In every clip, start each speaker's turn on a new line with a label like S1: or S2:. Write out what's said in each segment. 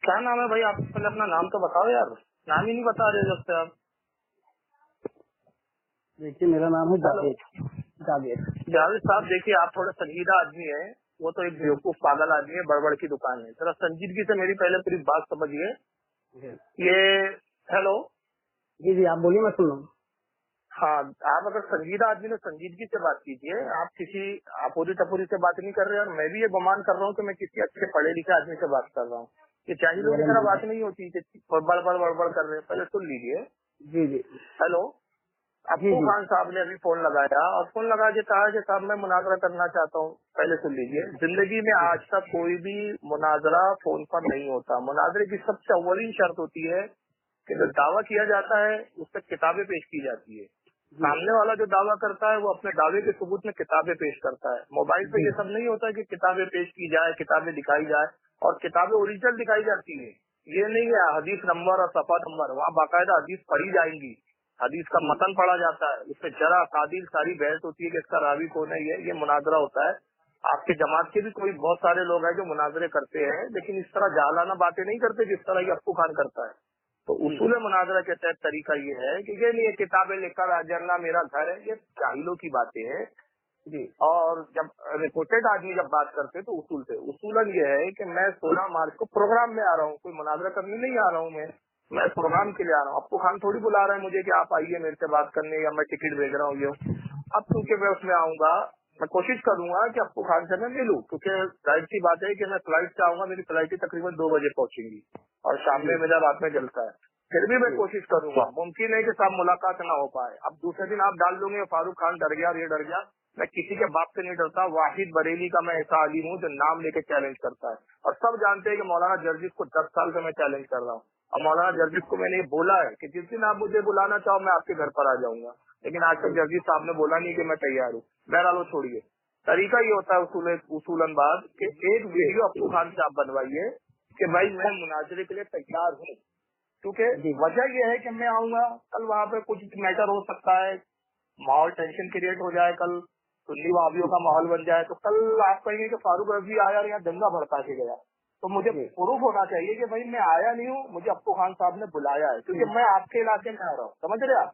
S1: क्या नाम है भाई? आप पहले अपना नाम तो बताओ यार, नाम ही नहीं बता रहे जब से आप।
S2: देखिए मेरा नाम है जावेद
S1: साहब। देखिए आप थोड़ा संजीदा आदमी है, वो तो एक बेवकूफ पागल आदमी है, बड़बड़ की दुकान है। जरा संजीदगी से मेरी पहले पूरी बात समझिए। ये हेलो
S2: जी जी, आप बोलिए, मैं सुन रहा हूँ।
S1: हाँ, आप अगर संजीदा आदमी तो संजीदगी से बात कीजिए। आप किसी अपोरी टपोरी से बात नहीं कर रहे, और मैं भी ये गुमान कर रहा हूँ कि मैं किसी अच्छे पढ़े लिखे आदमी से बात कर रहा हूँ। ये जाहिलों की तरह बात नहीं होती कि बड़बड़ कर रहे हैं। पहले सुन लीजिए।
S2: जी जी,
S1: हेलो, अप्पू खान साहब ने अभी फोन लगाया और फोन लगा के कहा कि साहब मैं मुनाजरा करना चाहता हूँ। पहले सुन लीजिए, जिंदगी में आज तक कोई भी मुनाजरा फोन पर नहीं होता। मुनाजरे की सबसे अव्वली शर्त होती है कि जो दावा किया जाता है उस पर किताबें पेश की जाती है। सामने वाला जो दावा करता है वो अपने दावे के सबूत में किताबें पेश करता है। मोबाइल पे ये सब नहीं होता कि किताबें पेश की जाए, किताबें दिखाई जाए, और किताबें ओरिजिनल दिखाई जाती है। ये नहीं है हदीस नंबर और सफा नंबर, वहाँ बाकायदा हदीस पढ़ी जाएंगी, हदीस का मतन पढ़ा जाता है, उसपे जरा तादील सारी बहस होती है कि इसका रावी कौन है। ये मुनाजरा होता है। आपके जमात के भी कोई बहुत सारे लोग हैं जो मुनाजरे करते हैं, लेकिन इस तरह जालाना बातें नहीं करते जिस तरह ये अप्पू खान करता है। तो उसूल मुनाजरा के तहत तरीका ये है कि ये नहीं है किताबें लेकर आ जाना मेरा घर है, ये जाहिलों की बातें हैं जी। और जब रिपोर्टेड आदमी जब बात करते हैं तो उसूलन ये है कि मैं 16 मार्च को प्रोग्राम में आ रहा हूँ, कोई मुनाजरा करने नहीं आ रहा हूँ। मैं प्रोग्राम के लिए आ रहा हूँ। अप्पू खान थोड़ी बुला रहा है मुझे कि आप आइए मेरे से बात करने, या मैं टिकट भेज रहा हूँ। ये अब क्योंकि मैं उसमें आऊंगा, मैं कोशिश करूंगा कि अप्पू खान से मैं मिलूं, क्योंकि जाहिर सी बात है कि मैं फ्लाइट से आऊंगा, मेरी फ्लाइट तकरीबन 2 बजे पहुंचेंगी और शाम में मेरा रात में जलता है। फिर भी मैं कोशिश करूंगा। मुमकिन है कि साहब मुलाकात ना हो पाए। अब दूसरे दिन आप डाल दोगे फारूक खान डर गया और ये डर गया। मैं किसी के बाप से नहीं डरता। वाहिद बरेली का मैं ऐसा आलिम हूँ जो नाम लेके चैलेंज करता है, और सब जानते हैं कि मौलाना जर्जिस को 10 साल से मैं चैलेंज कर रहा हूँ। और मौलाना जर्जिस को मैंने ये बोला है कि जिस दिन आप मुझे बुलाना चाहो मैं आपके घर पर आ जाऊंगा, लेकिन आज तक जर्जिस साहब ने बोला नहीं कि मैं तैयार हूँ। बहरहाल वो छोड़िए। तरीका ये होता है उसूलन बात कि एक वीडियो अप्पू खान से आप बनवाइए कि भाई मैं मुनाजरे के लिए तैयार हूँ, क्योंकि वजह यह है कि मैं आऊंगा, कल वहाँ पे कुछ मैटर हो सकता है, माहौल टेंशन क्रिएट हो जाए, कल सुन्नी वहाबियों का माहौल बन जाए, तो कल आप कहेंगे कि फारूक रजी आया और यहाँ दंगा भड़का के गया। तो मुझे प्रूफ होना चाहिए कि भाई मैं आया नहीं हूँ, मुझे अप्पू खान साहब ने बुलाया है, क्योंकि मैं आपके इलाके में आ रहा हूँ। समझ रहे आप?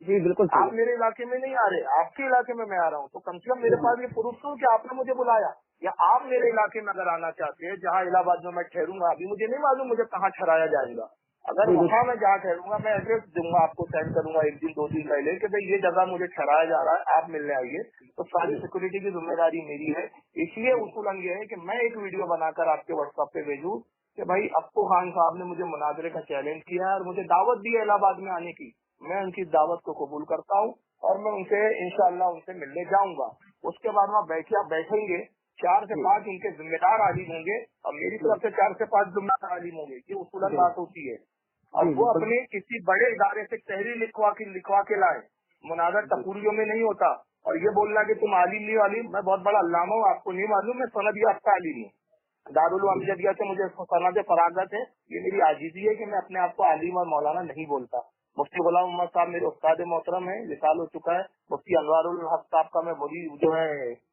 S2: जी बिल्कुल,
S1: आप मेरे इलाके में नहीं आ रहे, आपके इलाके में मैं आ रहा हूँ। तो कम से कम मेरे पास ये प्रूफ तो कि आपने मुझे बुलाया, या आप मेरे इलाके में अगर आना चाहते हैं जहाँ इलाहाबाद में मैं ठहरूंगा, अभी मुझे नहीं मालूम मुझे कहाँ ठहराया जाएगा। अगर वहाँ मैं जहाँ ठहरूंगा मैं एड्रेस दूंगा, आपको सेंड करूंगा 1 दिन 2 दिन पहले कि भाई ये जगह मुझे ठहराया जा रहा है, आप मिलने आइए। तो सारी सिक्योरिटी की जिम्मेदारी मेरी है। इसलिए उसूलन ये है कि मैं एक वीडियो बनाकर आपके व्हाट्सएप पे भेजूं कि भाई अप्पू खान साहब ने मुझे मुनाजरे का चैलेंज किया है और मुझे दावत दी है इलाहाबाद में आने की। मैं उनकी दावत को कबूल करता हूँ और मैं उनसे इंशाअल्लाह उनसे मिलने जाऊंगा। उसके बाद वहाँ बैठेंगे 4 से 5 उनके जिम्मेदार आलिम होंगे और मेरी तरफ से 4 से 5 जिम्मेदार आलिम होंगे। ये उसूलन बात होती है। और वो अपने किसी बड़े इदारे से तहरीर लिखवा के लाए। मुनाजर टपूरियों में नहीं होता। और ये बोलना कि तुम आलिम नहीं आलिम, मैं बहुत बड़ा अल्लामा हूँ, आपको नहीं मालूम, मैं सनद याफ्ता आलिम हूँ। दारुल अमजदिया से मुझे सनद फरागत है। ये मेरी आजीजी है कि मैं अपने आप को आलिम और मौलाना नहीं बोलता। मुफ्ती गुलाम मोहम्मद साहब मेरे उस्ताद मोहतरम है, विशाल हो चुका है। मुफ्ती अनवारुल हक साहब का मैं वली जो है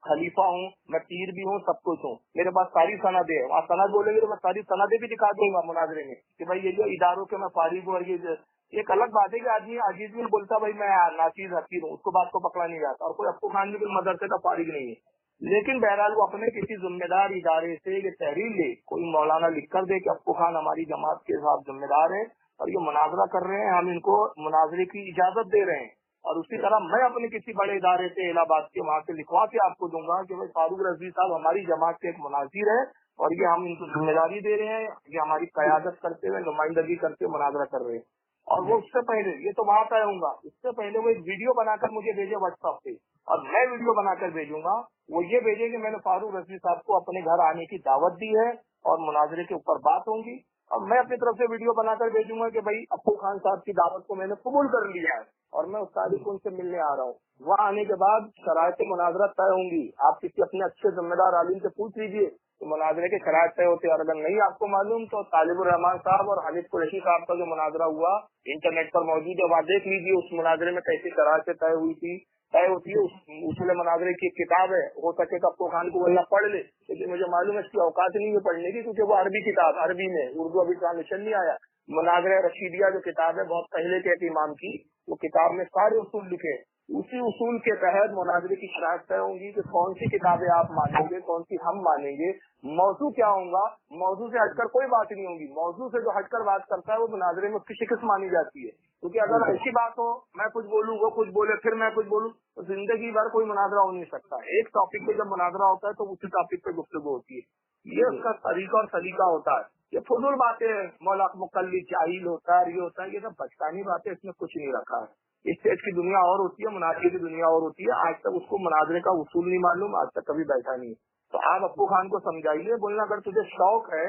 S1: खलीफा हूँ, मैं पीर भी हूँ, सब कुछ हूँ। मेरे पास सारी सनदे है। वहाँ सनद बोलेंगे तो मैं सारी सनदे भी दिखा दूंगा मुनाजरे में कि भाई ये जो इदारों के मैं फारिग हूँ। और ये एक अलग बात है कि आदमी आजीज में बोलता भाई मैं नाचीज हकीर हूँ, उसको बात को पकड़ा नहीं जाता। और कोई अप्पू खान भी कोई मदरसे का फारिग नहीं है, लेकिन बहरहाल वो अपने किसी जिम्मेदार इदारे से ये तहरीर ले, कोई मौलाना लिख कर दे कि अप्पू खान हमारी जमात के साथ जिम्मेदार है और ये मुनाजरा कर रहे हैं, हम इनको मुनाजरे की इजाजत दे रहे हैं। और उसी तरह मैं अपने किसी बड़े इदारे से इलाहाबाद के वहाँ से लिखवा के आपको दूंगा कि भाई फारूक रजी साहब हमारी जमात के एक मुनाजिर है और ये हम इनको जिम्मेदारी दे रहे हैं, ये हमारी कयादत करते हुए नुमाइंदगी करते हुए मुनाजरा कर रहे हैं। और वो उससे पहले, ये तो वहाँ तय होगा, इससे पहले वो एक वीडियो बनाकर मुझे भेजे व्हाट्सएप पे, और मैं वीडियो बनाकर भेजूंगा। वो ये भेजे कि मैंने फारूक रजी साहब को अपने घर आने की दावत दी है और मुनाजरे के ऊपर बात होंगी। और मैं अपनी तरफ से वीडियो बनाकर भेजूंगा कि भाई अप्पू खान साहब की दावत को मैंने कबूल कर लिया है और मैं उस तारीख को उनसे मिलने आ रहा हूँ। वहाँ आने के बाद शरायत मुनाजरा तय होंगी। आप किसी अपने अच्छे जिम्मेदार आलिम से पूछ लीजिए तो मुनाजरे के शरायत तय होते हैं। और अगर नहीं आपको मालूम तो तालिबुर रहमान साहब और हानिफ कुरैशी साहब का जो मुनाजरा हुआ इंटरनेट पर मौजूद है, वहाँ देख लीजिए उस मुनाजरे में कैसी शरायतें तय हुई थी, तय होती है। उसूल मनाजरे की एक किताब है, हो सके तो अप्पू खान को बोलना पढ़ ले, लेकिन मुझे मालूम है इसकी औकात नहीं है पढ़ने की, क्योंकि वो अरबी किताब, अरबी में, उर्दू अभी ट्रांसलेशन नहीं आया। मनाजरे रशीदिया जो किताब है बहुत पहले के एक इमाम की, वो किताब में सारे उसूल लिखे, उसी उसूल के तहत मुनाजरे की शरारत तय होंगी कि कौन सी किताबें आप मानेंगे, कौन सी हम मानेंगे, मौजू क्या होगा, मौजू से हटकर कोई बात नहीं होगी। मौजू से जो हटकर बात करता है वो मुनाजरे में उसकी शिकस्त मानी जाती है, क्योंकि अगर ऐसी बात हो, मैं कुछ बोलूँ, वो कुछ बोले, फिर मैं कुछ बोलूँ, तो जिंदगी भर कोई मुनाजरा हो नहीं सकता। एक टॉपिक पे जब मुनाजरा होता है तो उसी टॉपिक पे गुफ्तगू होती है। ये उसका तरीका और सलीका होता है। ये फजूल बातें, मौला मुकल्लिद जाहिल होता है, ये होता है, ये सब बचकानी बातें, इसमें कुछ नहीं रखा है। इस स्टेज की दुनिया और होती है, मुनाजरे की दुनिया और होती है। आज तक उसको मुनाजरे का उसूल नहीं मालूम, आज तक कभी बैठा नहीं। तो आप अप्पू खान को समझाइए, बोलना अगर तुझे शौक है,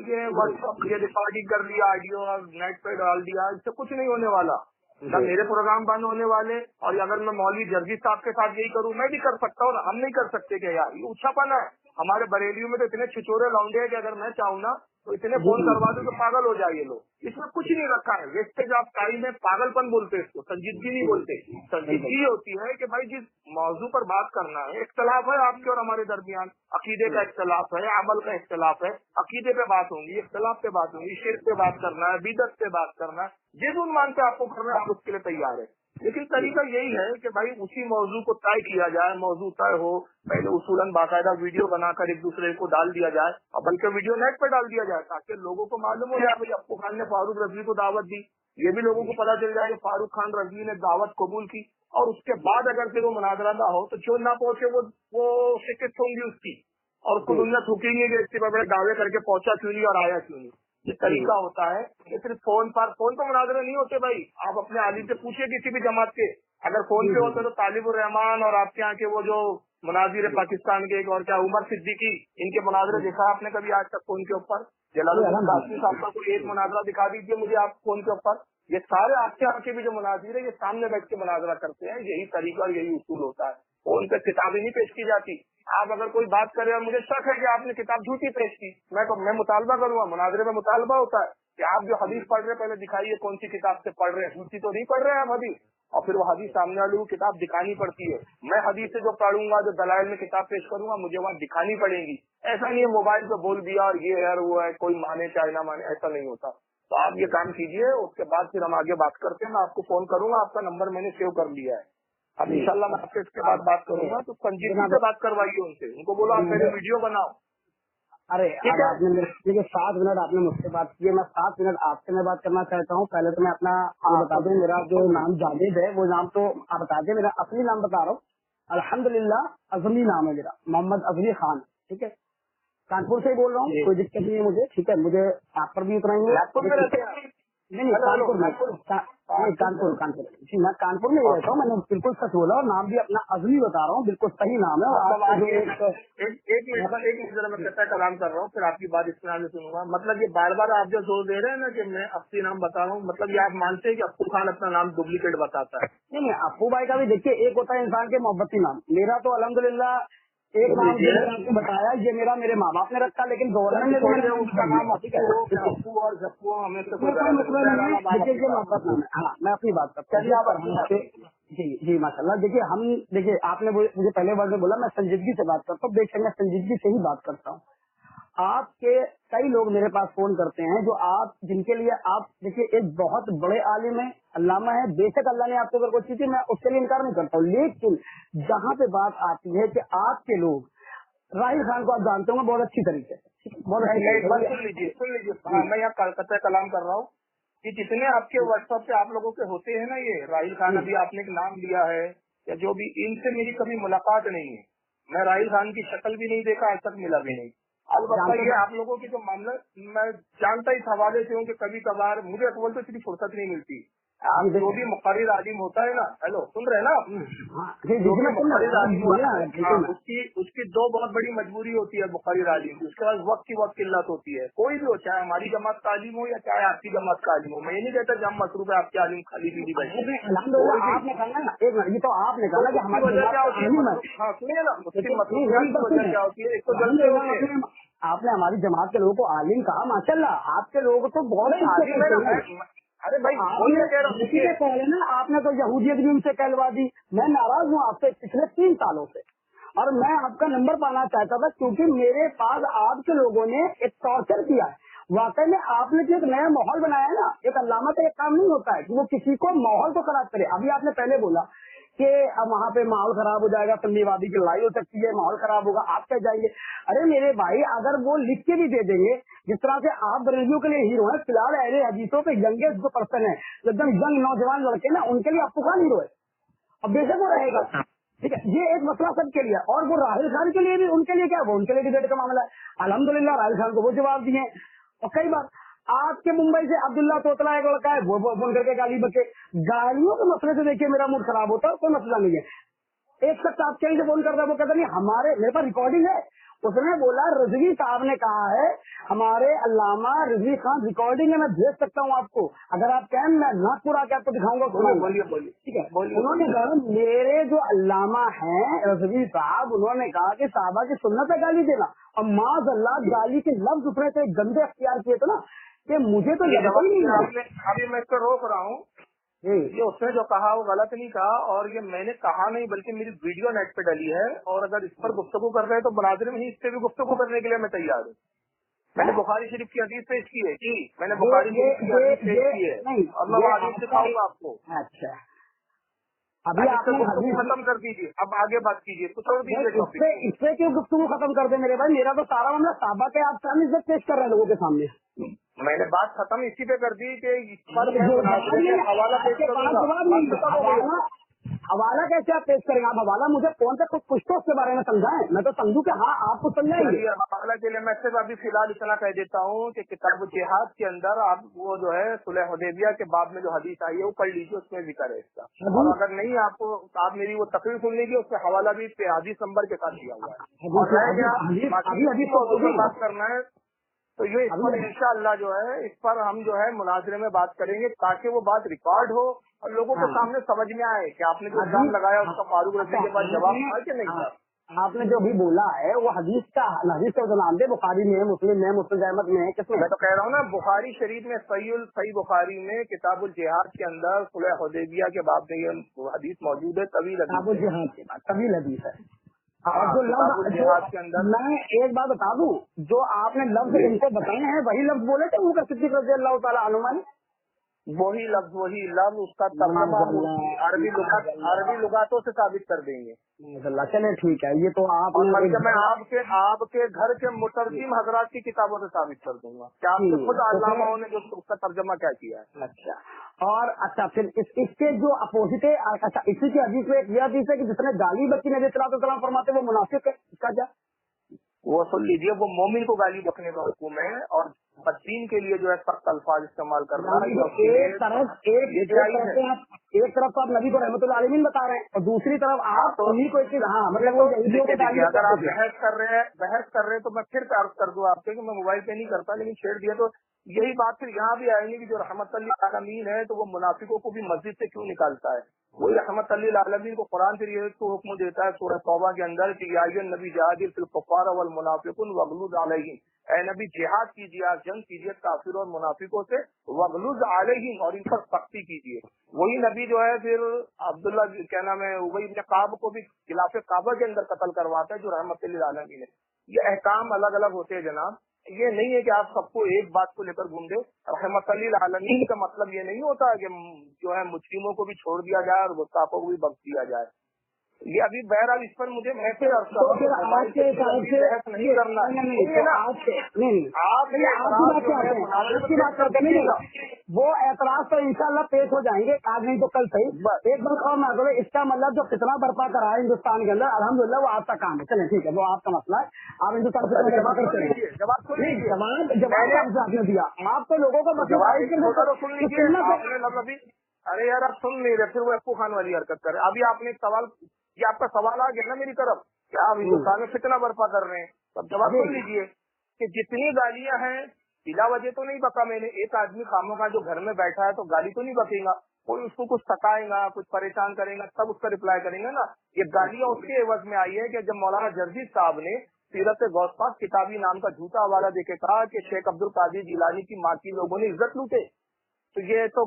S1: ये व्हाट्सएप ये रिकॉर्डिंग कर लिया, ऑडियो और नेट पे डाल दिया, इससे कुछ नहीं होने वाला। ना मेरे प्रोग्राम बंद होने वाले, और अगर मैं मौलवी जर्जी साहब के साथ यही करूँ, मैं भी कर सकता हूँ, हम नहीं कर सकते क्या यार? ये उच्छापन है। हमारे बरेलियों में तो इतने छिचोरे लौंडे हैं कि अगर मैं चाहूँ ना तो इतने फोन करवा दो तो पागल हो जाए ये लोग। इसमें कुछ नहीं रखा है, वेस्टेज ऑफ टाइम है, पागलपन बोलते हैं इसको, संजीदगी नहीं बोलते। संजीदगी होती है कि भाई जिस मौजू पर बात करना है, इख्तलाफ है आपके और हमारे दरमियान, अकीदे का इख्तलाफ है, अमल का इख्तलाफ है, अकीदे पे बात होंगी, इख्तलाफ पे बात होंगी, शिर्क पे बात करना है, बिदअत पे बात करना है, जिस उन्मान पे आपको करना है आप उसके लिए तैयार है। लेकिन तरीका यही है कि भाई उसी मौजू को तय किया जाए, मौजू तय हो, पहले उसूलन बाकायदा वीडियो बनाकर एक दूसरे को डाल दिया जाए, और बल्कि वीडियो नेट पर डाल दिया जाए, ताकि लोगों को मालूम हो जाए भाई अप्पू खान ने फारूक रजवी को दावत दी। ये भी लोगों को पता चल जाए कि फारूक खान रजवी ने दावत कबूल की, और उसके बाद अगर फिर वो मुनाजरा ना हो तो जो ना पहुंचे वो शिकस्त होंगी उसकी, और उसको दुनिया थूकेंगे कि इसके बड़े दावे करके पहुंचा क्यों नहीं और आया क्यों नहीं। ये तरीका होता है। ये सिर्फ फोन पर मुनाजरे नहीं होते भाई। आप अपने आलिम से पूछिए किसी भी जमात के, अगर फोन पे होते तो तालिबुर रहमान और आपके यहाँ के वो जो मुनाजिर है पाकिस्तान के एक और क्या उमर सिद्दीकी, इनके मुनाजरे देखा आपने कभी आज तक फोन के ऊपर? जलालुद्दीन कासमी साहब का कोई एक मुनाजरा दिखा दीजिए मुझे आप फोन के ऊपर। ये सारे आपके यहाँ के भी जो मुनाजिर है ये सामने बैठ के मुनाजरा करते हैं। यही तरीका और यही उसूल होता है। फोन पे किताबें नहीं पेश की जाती। आप अगर कोई बात करे और मुझे शक है कि आपने किताब झूठी पेश की, मैं मुतालबा करूंगा। मुनाजरे में मुतालबा होता है कि आप जो हदीस पढ़ रहे हैं पहले दिखाइए कौन सी किताब से पढ़ रहे हैं, झूठी तो नहीं पढ़ रहे हैं आप हदीस, और फिर वो हदीस सामने वाले को किताब दिखानी पड़ती है। मैं हदीस से जो पढ़ूंगा, जो दलाइल में किताब पेश करूंगा, मुझे वहाँ दिखानी पड़ेगी। ऐसा नहीं है मोबाइल पे बोल दिया और ये है वो है, कोई माने चाहे ना माने, ऐसा नहीं होता। तो आप ये काम कीजिए, उसके बाद फिर हम आगे बात करते हैं। मैं आपको फोन करूंगा, आपका नंबर मैंने सेव कर लिया है। अब इंशाल्लाह मैं आपसे इसके बाद बात करूंगा, तो संजीदगी से बात करवाइए उनसे, उनको बोलो आप पहले वीडियो बनाओ।
S2: अरे अब आपने देखिए 7 मिनट आपने मुझसे बात की है, मैं 7 मिनट आपसे मैं बात करना चाहता हूँ। पहले तो मैं अपना बता दूं, मेरा जो नाम जावेद है वो नाम तो आप बता दें, मेरा असली नाम बता रहा हूँ। अल्हम्दुलिल्लाह अजमी नाम है मेरा, मोहम्मद अजमी खान। ठीक है, कानपुर से ही बोल रहा हूँ, कोई दिक्कत नहीं है मुझे। ठीक है, मुझे आप पर भी उतना ही है। नहीं कानपुर में, कानपुर जी, मैं कानपुर में रहता हूँ। मैंने बिल्कुल सच बोला और नाम भी अपना अजमी बता रहा हूँ, बिल्कुल सही नाम है। और
S1: एक मिनट जरा मैं कहता कलाम कर रहा हूँ, फिर आपकी बात इस तरह से सुनूंगा। मतलब ये बार बार आप जो जोर दे रहे हैं ना कि मैं असली नाम बता रहा हूँ, मतलब ये आप मानते हैं कि अप्पू खान अपना नाम डुप्लीकेट बताता है?
S2: नहीं, अप्पू भाई का भी देखिए एक होता है इंसान के मोहब्बती नाम। मेरा तो अल्हम्दुलिल्लाह एक नाम जो मैंने आपको बताया ये मेरे माँ बाप ने रखा, लेकिन गवर्नमेंट ने भी
S1: उसका नाम अप्पू और जप्पू हमें तो कोई
S2: मतलब नहीं है। देखिए ये मोहब्बत नाम है। हाँ, मैं अपनी बात करता हूँ। जी माशाल्लाह। देखिए आपने मुझे पहले वर्ड में बोला मैं संजीदगी से बात करता हूँ। देखिए मैं संजीदगी से ही बात करता हूँ। आपके कई लोग मेरे पास फोन करते हैं जो जिनके लिए आप देखिए एक बहुत बड़े आलिम है, अल्लामा है। बेशक अल्लाह ने आपको अगर कोई चीज, मैं उसके लिए इनकार नहीं करता हूँ, लेकिन जहाँ पे बात आती है कि आपके लोग राहिल खान को आप जानते होंगे बहुत अच्छी तरीके से, बहुत अच्छी।
S1: सुन लीजिए मैं यहाँ कलकत्ता कलाम कर रहा हूँ कि जितने आपके व्हाट्सएप पे आप लोगों के होते हैं ना, ये राहिल खान अभी आपने एक नाम लिया है या जो भी, इनसे मेरी कभी मुलाकात नहीं है। मैं राहिल खान की शक्ल भी नहीं देखा, आज तक मिला भी नहीं। अलबत्ता ये आप लोगों की जो मामला मैं जानता इस हवाले से हूँ कि कभी कभार मुझे अकबर से इतनी फुर्सत नहीं मिलती। आप जो भी मुक़र्रिर आलिम होता है ना, हेलो सुन रहे हैं ना आप? जो भी मुक़र्रिर आलिम होता है उसकी दो बहुत बड़ी मजबूरी होती है मुक़र्रिर आलिम की। उसके बाद वक्त की बहुत किल्लत होती है। कोई भी हो, चाहे हमारी जमात का आलिम हो या चाहे आपकी जमात का आलिम हो। मैं ये नहीं कहता कि हम मसरूफ है आपके आलिम खाली पीली बैठे।
S2: आपने कहा ना, एक मिनट, ये तो आपने कहा कि हमारी
S1: वजह क्या होती है? हाँ सुनिए ना, उसकी मसरूफियत की वजह क्या होती है? एक तो जल्दी होती है।
S2: आपने हमारी जमात के लोगों को आलिम कहा, माशाल्लाह आपके लोग तो बहुत
S1: अरे भाई वही कह रहा हूँ,
S2: इसी के पहले ना आपने तो यहूदियत भी उनसे कहलवा दी। मैं नाराज हूँ आपसे पिछले 3 सालों से, और मैं आपका नंबर पाना चाहता था क्योंकि मेरे पास आपके लोगों ने एक टॉर्चर किया है। वाकई में आपने जो एक नया माहौल बनाया है ना, एक अल्लामा का एक काम नहीं होता है कि वो किसी को माहौल तो खराब करे। अभी आपने पहले बोला कि अब वहाँ पे माहौल खराब हो जाएगा, सुन्नीवादी की लड़ाई हो सकती है, माहौल खराब होगा, आप कह जाएंगे। अरे मेरे भाई, अगर वो लिख के भी दे देंगे, जिस तरह से आप बरेलियों के लिए हीरो है, फिलहाल अहले हदीसों के यंगेस्ट जो पर्सन है, एकदम यंग नौजवान लड़के ना, उनके लिए आपको कौन हीरो है? अब बेशक वो रहेगा, ठीक है, ये एक मसला सबके लिए। और वो राहिल खान के लिए भी, उनके लिए क्या, वो उनके लिए डिबेट का मामला है। अल्हम्दुलिल्लाह राहिल खान को वो जवाब दिए। और कई बार आपके मुंबई से अब्दुल्ला तोतला एक लड़का है, वो फोन करके गाली बके। गालियों के मसले से देखिए मेरा मूड खराब होता है, कोई मसला नहीं है। एक शख्स आप कहीं से फोन करता है, वो कहता नहीं हमारे, मेरे पास रिकॉर्डिंग है, उसने बोला रिजवी साहब ने कहा है, हमारे अल्लामा रिजवी खान रिकॉर्डिंग है, मैं भेज सकता हूँ आपको, अगर आप कहें मैं नाक पूरा के आपको दिखाऊंगा।
S1: बोलिए
S2: ठीक है, उन्होंने कहा मेरे जो अल्लामा हैं रिजवी साहब, उन्होंने कहा कि साहबा की सुन्नत है गाली देना, और माज़अल्लाह गाली के लफ्ज उसने तो गंदे अख्तियार किए थे ना कि मुझे तो लगता ही नहीं है।
S1: अभी मैं इसको रोक रहा हूँ, ये उसने जो कहा वो गलत नहीं कहा, और ये मैंने कहा नहीं बल्कि मेरी वीडियो नेट पे डली है, और अगर इस पर गुफ्तगू कर रहे हैं तो मुनाज़रे में ही इस पे भी गुफ्तगू करने के लिए मैं तैयार हूँ। मैंने बुखारी शरीफ की हदीस पेश की है कि मैंने बुखारी शरीफ की हदीस पेश की है, और मैं वो हदीस दिखाऊंगा आपको।
S2: अच्छा, अभी आपने
S1: गुफ्तगू खत्म कर दीजिए, अब आगे बात कीजिए, तो छोड़ दीजिए टॉपिक।
S2: इससे क्यों गुफ्तगू खत्म कर दे मेरे भाई? मेरा तो सारा मामला साहबा के आप सामने इज्जत पेश कर रहे हैं लोगों के सामने।
S1: मैंने बात खत्म इसी पे कर दी कि इस पर मैं मुनाज़रे में हवाला पेश करूंगा।
S2: हवाला कैसे आप पेश करेंगे? आप हवाला मुझे फोन पे कुछ तो उसके बारे में समझाएं, मैं तो समझू कि हाँ आप कुछ समझाएंगे।
S1: हवाला के लिए मैं सिर्फ अभी फिलहाल इतना कह देता हूँ कि किताब जिहाद के अंदर आप वो जो है सुलह हुदैबिया के बाद में जो हदीस आई है वो पढ़ लीजिए, उसमें जिक्र है इसका। और अगर नहीं आपको, आप मेरी वो तकरीर सुन लीजिए, उसका हवाला भी हदीस नंबर के साथ दिया हुआ है। और बात करना है तो ये इस पर इंशाअल्लाह जो है, इस पर हम जो है मुनाज़रे में बात करेंगे, ताकि वो बात रिकॉर्ड हो और लोगों के सामने समझ में आए कि आपने जो इल्जाम लगाया उसका फारूक रज़ी के पास जवाब था कि नहीं था।
S2: आपने जो भी बोला है वो हदीस का जो नाम दे, बुखारी में है, मुस्लिम में, मुस्लिम अहमद में है, किसमें?
S1: मैं तो कह रहा हूँ ना, बुखारी शरीफ में सही बुखारी में किताबुल जिहाद के अंदर सुलह हुदैबिया के बाब में ये हदीस मौजूद है, तवील
S2: हदीस है। और जो लफ्ज के अंदर मैं एक बात बता दूं, जो आपने लफ्ज इनको बताए हैं वही लफ्ज बोले थे उनका सिद्दीक रज़ी अल्लाह ताला अन्हु ने,
S1: वही लफ्ज उसका तर्जुमा अरबी लुगातों से साबित कर देंगे।
S2: चले ठीक है, ये तो आप
S1: मैं आपके घर के मुतरजिम हजरात की किताबों से साबित कर दूंगा कि आपके खुद अल्लामाओं ने जो उसका तर्जुमा क्या किया है।
S2: अच्छा, और अच्छा फिर इसके जो अपोजिट है, अच्छा इसी की हदीस में यह हदीस है कि जिसने गाली बकी नबी सल्लल्लाहु अलैहि वसल्लम फरमाते वो मुनाफिक है, इसका क्या?
S1: वो सुन लीजिए, वो मोमिन को गाली बकने का हुक्म है, और बददीन के लिए जो है सख्त अल्फाज इस्तेमाल करना है।
S2: एक तरफ तो आप नबी को रहमतुल आलमीन बता रहे हैं, और दूसरी तरफ आप उन्हीं को एक चीज, मतलब
S1: अगर आप बहस कर रहे हैं तो मैं फिर अर्ज कर दूं आपसे कि मैं मोबाइल पे नहीं करता, लेकिन छेड़ दिया तो यही बात फिर यहाँ भी आएंगी कि जो रहमतुल आलमीन है तो वो मुनाफिकों को भी मस्जिद से क्यों निकालता है। वही रहमतुल आलमीन को कुरान फिर ये तो हुक्म देता है सूरह तौबा के अंदर कि या अय्युहन नबी जाहिदिल फिल कुफ्फार वल मुनाफिकुन वगलुज अलैहिम, ऐ नबी जिहाद कीजिए, आप जंग कीजिए काफिर और मुनाफिकों से, वगलुज अलैहिम, और इन पर सख्ती कीजिए। वही नबी जो है फिर अब्दुल्ला क्या नाम है उबई इब्न काब को भी खिलाफे काबा के अंदर कत्ल करवाता है जो रहमतुल आलमीन है। ये अहकाम अलग अलग होते हैं जनाब, ये नहीं है कि आप सबको एक बात को लेकर घूम दे। रहमतुल आलमीन का मतलब ये नहीं होता कि जो है मुस्लिमों को भी छोड़ दिया जाए और गुस्ताखों को भी बख्श दिया जाए। ये अभी बहरहाल इस पर मुझे मैं फिर नहीं करना
S2: वो एतराज तो इंशाल्लाह पेश हो जाएंगे, आज नहीं तो कल सही। एक बात और मैं बोले, इसका मतलब जो कितना बर्पा करा है हिंदुस्तान के अंदर, अल्हम्दुलिल्लाह वो आपका काम है। चले ठीक है, वो आपका मसला है, आप हिंदुस्तान से जवाब आपने दिया, आप तो लोगों को
S1: सुन लीजिए। अरे यार आप सुन नहीं रहे, फिर वो अप्पू खान वाली हरकत कर रहे। अभी आपने एक सवाल, ये आपका सवाल आ गया ना मेरी तरफ कि आप हिंदुस्तान में फितना बर्पा कर रहे हैं, तब जवाब सुन लीजिए कि जितनी गालियां हैं बिला वजह तो नहीं बका मैंने। एक आदमी खामोखा जो घर में बैठा है तो गाली तो नहीं बकेगा, कोई उसको कुछ सताएगा, कुछ परेशान करेगा, तब उसका रिप्लाई करेंगे ना। ये गालियां उसके एवज में आई है कि जब मौलाना जर्जी साहब ने सीरत गौसपाक किताबी नाम का झूठा हवाला देके कहा कि शेख अब्दुल कादिर जिलानी की माँ की लोगों ने इज्जत लूटे, तो ये तो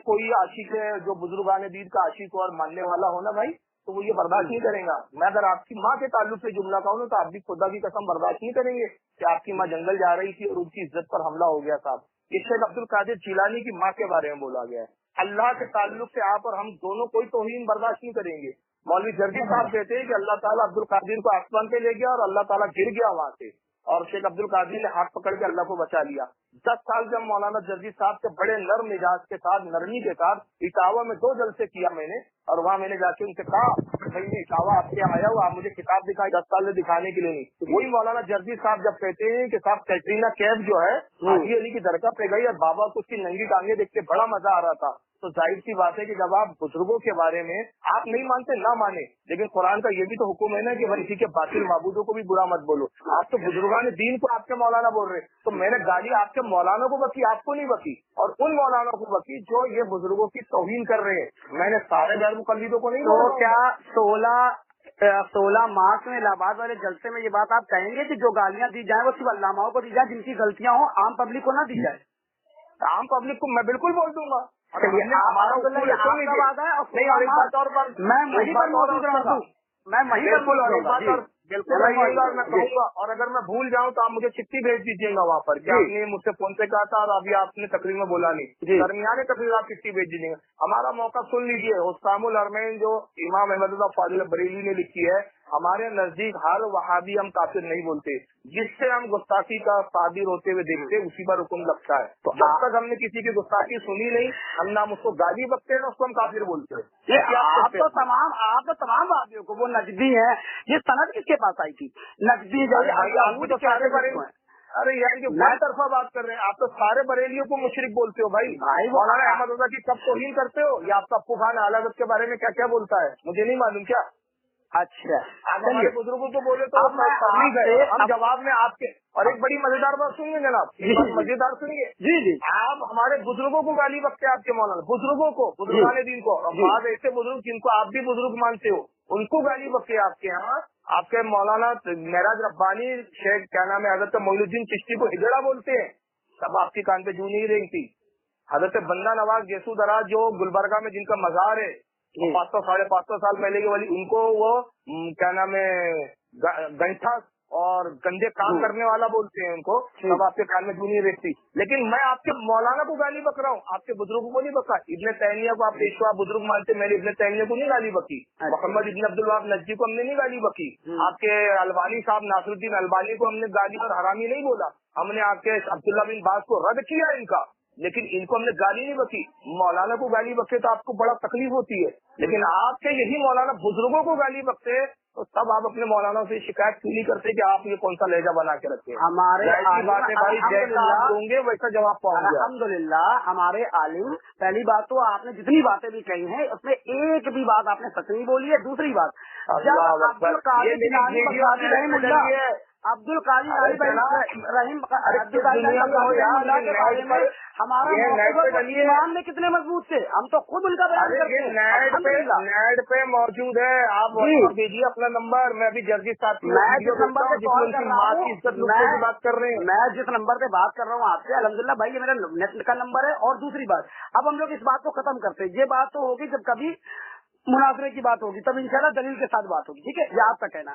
S1: कोई आशिक है जो बुजुर्गान दीन का आशिक और मानने वाला हो ना भाई, तो वो ये बर्दाश्त नहीं करेगा। मैं अगर आपकी माँ के ताल्लुक से जुमला कहूँ तो आप भी खुदा की कसम बर्दाश्त नहीं करेंगे कि आपकी माँ जंगल जा रही थी और उनकी इज्जत पर हमला हो गया। साहब ये शेख अब्दुल कादिर जिलानी की माँ के बारे में बोला गया है। अल्लाह के ताल्लुक से आप और हम दोनों कोई तौहीन बर्दाश्त नहीं करेंगे। मौलवी जर्दी साहब कहते हैं कि अल्लाह ताला अब्दुल कादिर को आसमान पे ले गया और अल्लाह ताला गिर गया वहाँ से, और शेख अब्दुल कादिर ने हाथ पकड़ के अल्लाह को बचा लिया। 10 साल जब मौलाना जर्दी साहब से बड़े नर्म मिजाज के साथ, नरमी के साथ इटावा में 2 जलसे किया मैंने, और वहाँ मैंने जाके उनसे कहा भाई मैं इटावा आपके आया हूँ, आप मुझे किताब दिखाई, 10 साल में दिखाने के लिए नहीं। वही मौलाना जर्दी साहब जब कहते हैं कि साहब कैटरीना कैफ जो है हाजी अली की दरगाह पे गई और बाबा को उसकी नंगी टांगे देख के बड़ा मजा आ रहा था, तो जाहिर सी बात है कि जब आप बुजुर्गों के बारे में आप नहीं मानते ना माने, लेकिन कुरान का ये भी तो हुक्म है ना कि भाई इसी के बातिल माबूदों को भी बुरा मत बोलो। आप तो बुजुर्गान दीन को आपके मौलाना बोल रहे, तो मैंने गाली आपके मौलाना को बकी, आपको नहीं बकी, और उन मौलाना को बकी जो ये बुजुर्गों की तौहीन कर रहे हैं। मैंने सारे गैर मुकल्लिदों को नहीं बोला।
S2: तो क्या 16 मार्च में इलाहाबाद वाले जलसे में ये बात आप कहेंगे कि जो गालियां दी जाए वो सिर्फ अल्लामाओं को दी जाए, जिनकी गलतियां हो आम पब्लिक को ना दी जाए?
S1: आम पब्लिक को मैं बिल्कुल बोल दूंगा।
S2: हमारा
S1: नहीं, और एक बात और
S2: मैं वहीं पर मौजूद रहूंगा, मैं वहीं पर
S1: बिल्कुल मैं कहूँगा, और अगर मैं भूल जाऊँ तो आप मुझे चिट्ठी भेज दीजिएगा वहाँ पर कि आपने मुझसे फोन पे कहा था और अभी आपने तकरीर में बोला नहीं, दरमियाने तकरीर आप चिट्ठी भेज दीजिएगा। हमारा मौका सुन लीजिए। हुस्सामुल अरमैन जो इमाम अहमद फाजिल बरेली ने लिखी है, हमारे नजदीक हर वहाबी हम काफिर नहीं बोलते, जिससे हम गुस्ताखी का साबिर होते हुए देखते उसी पर हुक्म लगता है। तो जब तक हमने किसी की गुस्ताखी सुनी नहीं, हम नाम उसको गाली बकते हैं ना उसको हम काफिर बोलते हैं।
S2: आप तो तमाम वादियों को, वो नजदी है, ये सनद किसके पास आई थी? नजदी
S1: तो सारे बरेली, अरे यार ये वन तरफा बात कर रहे हैं आप, तो सारे बरेलियों को मुशरिक बोलते हो भाई। मौलाना अहमद रजा की कब तौहीन करते हो, या आपका अप्पू खान आला हज़रत के बारे में क्या क्या बोलता है मुझे नहीं मालूम क्या?
S2: अच्छा,
S1: आप हमारे बुजुर्गों को बोले तो तकलीफ है, हम जवाब में आपके। और एक बड़ी मजेदार बात सुनिए जनाब, मजेदार सुनिए जी, आप हमारे बुजुर्गों को गाली बकते हैं आपके मौलाना, बुजुर्गों को, बुजुर्गाने दीन को, और बाद ऐसे बुजुर्ग जिनको आप भी बुजुर्ग मानते हो उनको गाली बकते हैं आपके यहाँ। आपके मौलाना मेराज रब्बानी शेख क्या नाम है हजरत मोइनुद्दीन चिश्ती को हिजड़ा बोलते हैं, तब आपकी कान पे जू नहीं रही थी। हजरत बंदा नवाज गेसू दराज जो गुलबर्गा में जिनका मजार है 500 साढ़े 500 साल पहले के वाली, उनको वो क्या नाम है गंठा और गंदे काम करने वाला बोलते हैं उनको, तब आपके कान में जू नहीं रहती। लेकिन मैं आपके मौलाना को गाली बक रहा हूँ, आपके बुजुर्गों को नहीं बका। इब्ने तैमिया को आप पेशवा बुजुर्ग मानते, मैंने इब्ने तैमिया को नहीं गाली बकी, मोहम्मद इब्न अब्दुल वहाब नजदी को हमने नहीं गाली बकी, आपके अलबानी साहब नासरुद्दीन अलबानी को हमने गाली और हरामी नहीं बोला, हमने आपके अब्दुल्ला बिन बाज को रद्द किया इनका, लेकिन इनको हमने गाली नहीं बकी। मौलाना को गाली बकते तो आपको बड़ा तकलीफ होती है, लेकिन आपके यही मौलाना बुजुर्गों को गाली बकते तो तब आप अपने मौलाना से शिकायत क्यों नहीं करते कि आप ये कौन सा लहजा बना के रखे?
S2: हमारे
S1: बातें भाई जैसा आप होंगे वैसा जवाब पाओगे।
S2: अल्हम्दुलिल्लाह हमारे आलिम, पहली बात तो आपने जितनी बातें भी कही हैं उसमें एक भी बात आपने सच नहीं बोली है। दूसरी बात, अब्दुल कादिर हमारा ईमान में कितने मजबूत थे, हम तो खुद उनका बयान करते हैं।
S1: नेट पे मौजूद है, आप भेजिए अपना नंबर, मैं अभी जर्दी साहब
S2: मैं जिस नंबर पे कॉल कर रहा हूँ,
S1: बात कर रहे हैं,
S2: मैं जिस नंबर पे बात कर रहा हूँ आपसे, अल्हम्दुलिल्लाह भाई ये मेरा नेट का नंबर है। और दूसरी बात, अब हम लोग इस बात को खत्म करते हैं, ये बात तो होगी जब कभी मुनाजरे की बात होगी तब इंशाल्लाह दलील के साथ बात होगी, ठीक है, ये आपका कहना।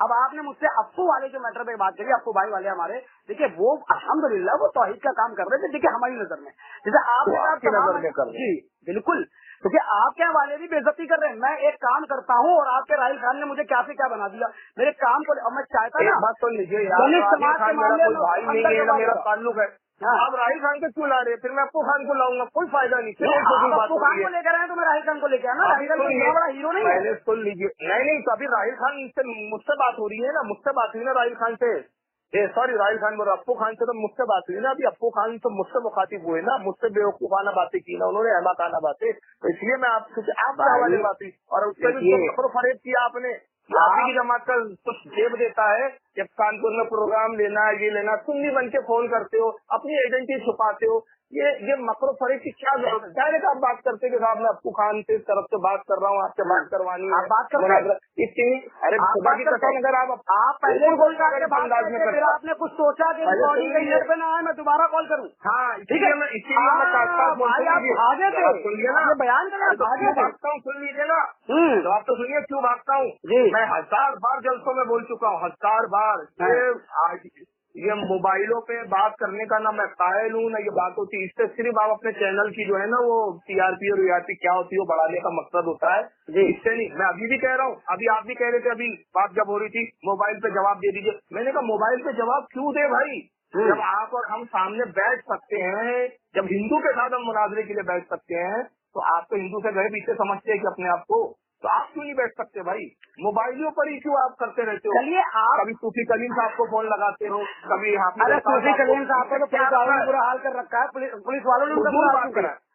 S2: अब आपने मुझसे अप्पू वाले जो मैटर पे बात करी, अप्पू भाई वाले हमारे, देखिए वो अल्हम्दुलिल्लाह वो तौहीद का काम कर रहे थे, देखिए हमारी नजर में, जैसे आपकी नजर में कर जी बिल्कुल, क्योंकि आपके वाले भी बेइज्जती कर रहे हैं। मैं एक काम करता हूँ और आपके राहिल खान ने मुझे क्या से क्या बना दिया, मेरे काम को मैं चाहता ना,
S1: बात तो लीजिए समाज के मामले में मेरा ताल्लुक है, आप राहिल खान को क्यों ला रहे हैं? फिर मैं अप्पू खान को लाऊंगा, कोई फायदा नहीं।
S2: अप्पू खान को लेकर आए तो मैं राहिल खान को लेकर आना, राहिल खान को बड़ा हीरो नहीं है।
S1: सुन लीजिए, नहीं तो अभी राहिल खान से मुझसे बात हो रही है ना, मुझसे बात हुई ना राहिल खान से, सॉरी राहिल खान बोल, अप्पू खान से तो मुझसे बात हुई ना, अभी अप्पू खान तो मुझसे मुखातिब हुए ना, मुझसे बेवकूफाना बातें की ना उन्होंने, अहमकाना बातें, तो इसलिए मैं आपके हवाले बात हुई। और उससे भी फरेब किया आपने, आपकी की जमात का कुछ जेब देता है जब कानपुर में प्रोग्राम लेना है, ये लेना, सुन्नी बन के फोन करते हो, अपनी आइडेंटिटी छुपाते हो, ये मकरो फरीक की क्या जरूरत है? डायरेक्ट आप बात करते कि साहब मैं अप्पू खान से तरफ से बात कर रहा हूँ, आपसे बात करवानी है, बात इतनी, अरे खुदा की कसम, अगर आप
S2: पहले अंदाज में करते, आपने कुछ सोचा कि रिकॉर्डिंग के नेट पे ना आए, मैं दोबारा कॉल करूँ?
S1: हाँ, इसीलिए मैं आगे थे, सुनिए ना,
S2: बयान करना
S1: भागता हूँ, सुन लीजिए ना, तो आप तो सुनिए क्यों भागता हूँ। मैं 1000 बार जलसों में बोल चुका हूँ, 1000 बार। ये मोबाइलों पे बात करने का ना मैं कायल हूँ ना ये बात होती, इससे सिर्फ आप अपने चैनल की जो है ना वो टीआरपी और वीआरपी क्या होती है वो बढ़ाने का मकसद होता है, इससे नहीं। मैं अभी भी कह रहा हूँ, अभी आप भी कह रहे थे, अभी बात जब हो रही थी मोबाइल पे जवाब दे दीजिए, मैंने कहा मोबाइल पे जवाब क्यों दे भाई, जब आप और हम सामने बैठ सकते हैं, जब हिंदू के साथ हम मुनाजरे के लिए बैठ सकते हैं, तो आप तो हिंदू से गए पीछे समझते हैं कि अपने आप को, तो आप क्यों नहीं बैठ सकते भाई? मोबाइलों पर ही क्यों आप करते रहते हो?
S2: चलिए आप
S1: कभी सूफी कलीम साहब को फोन लगाते हो, कभी
S2: अरे सूफी कलीम साहब को तो पुलिस वालों ने बुरा हाल कर रखा है, पुलिस वालों ने उनका बुरा हाल करा है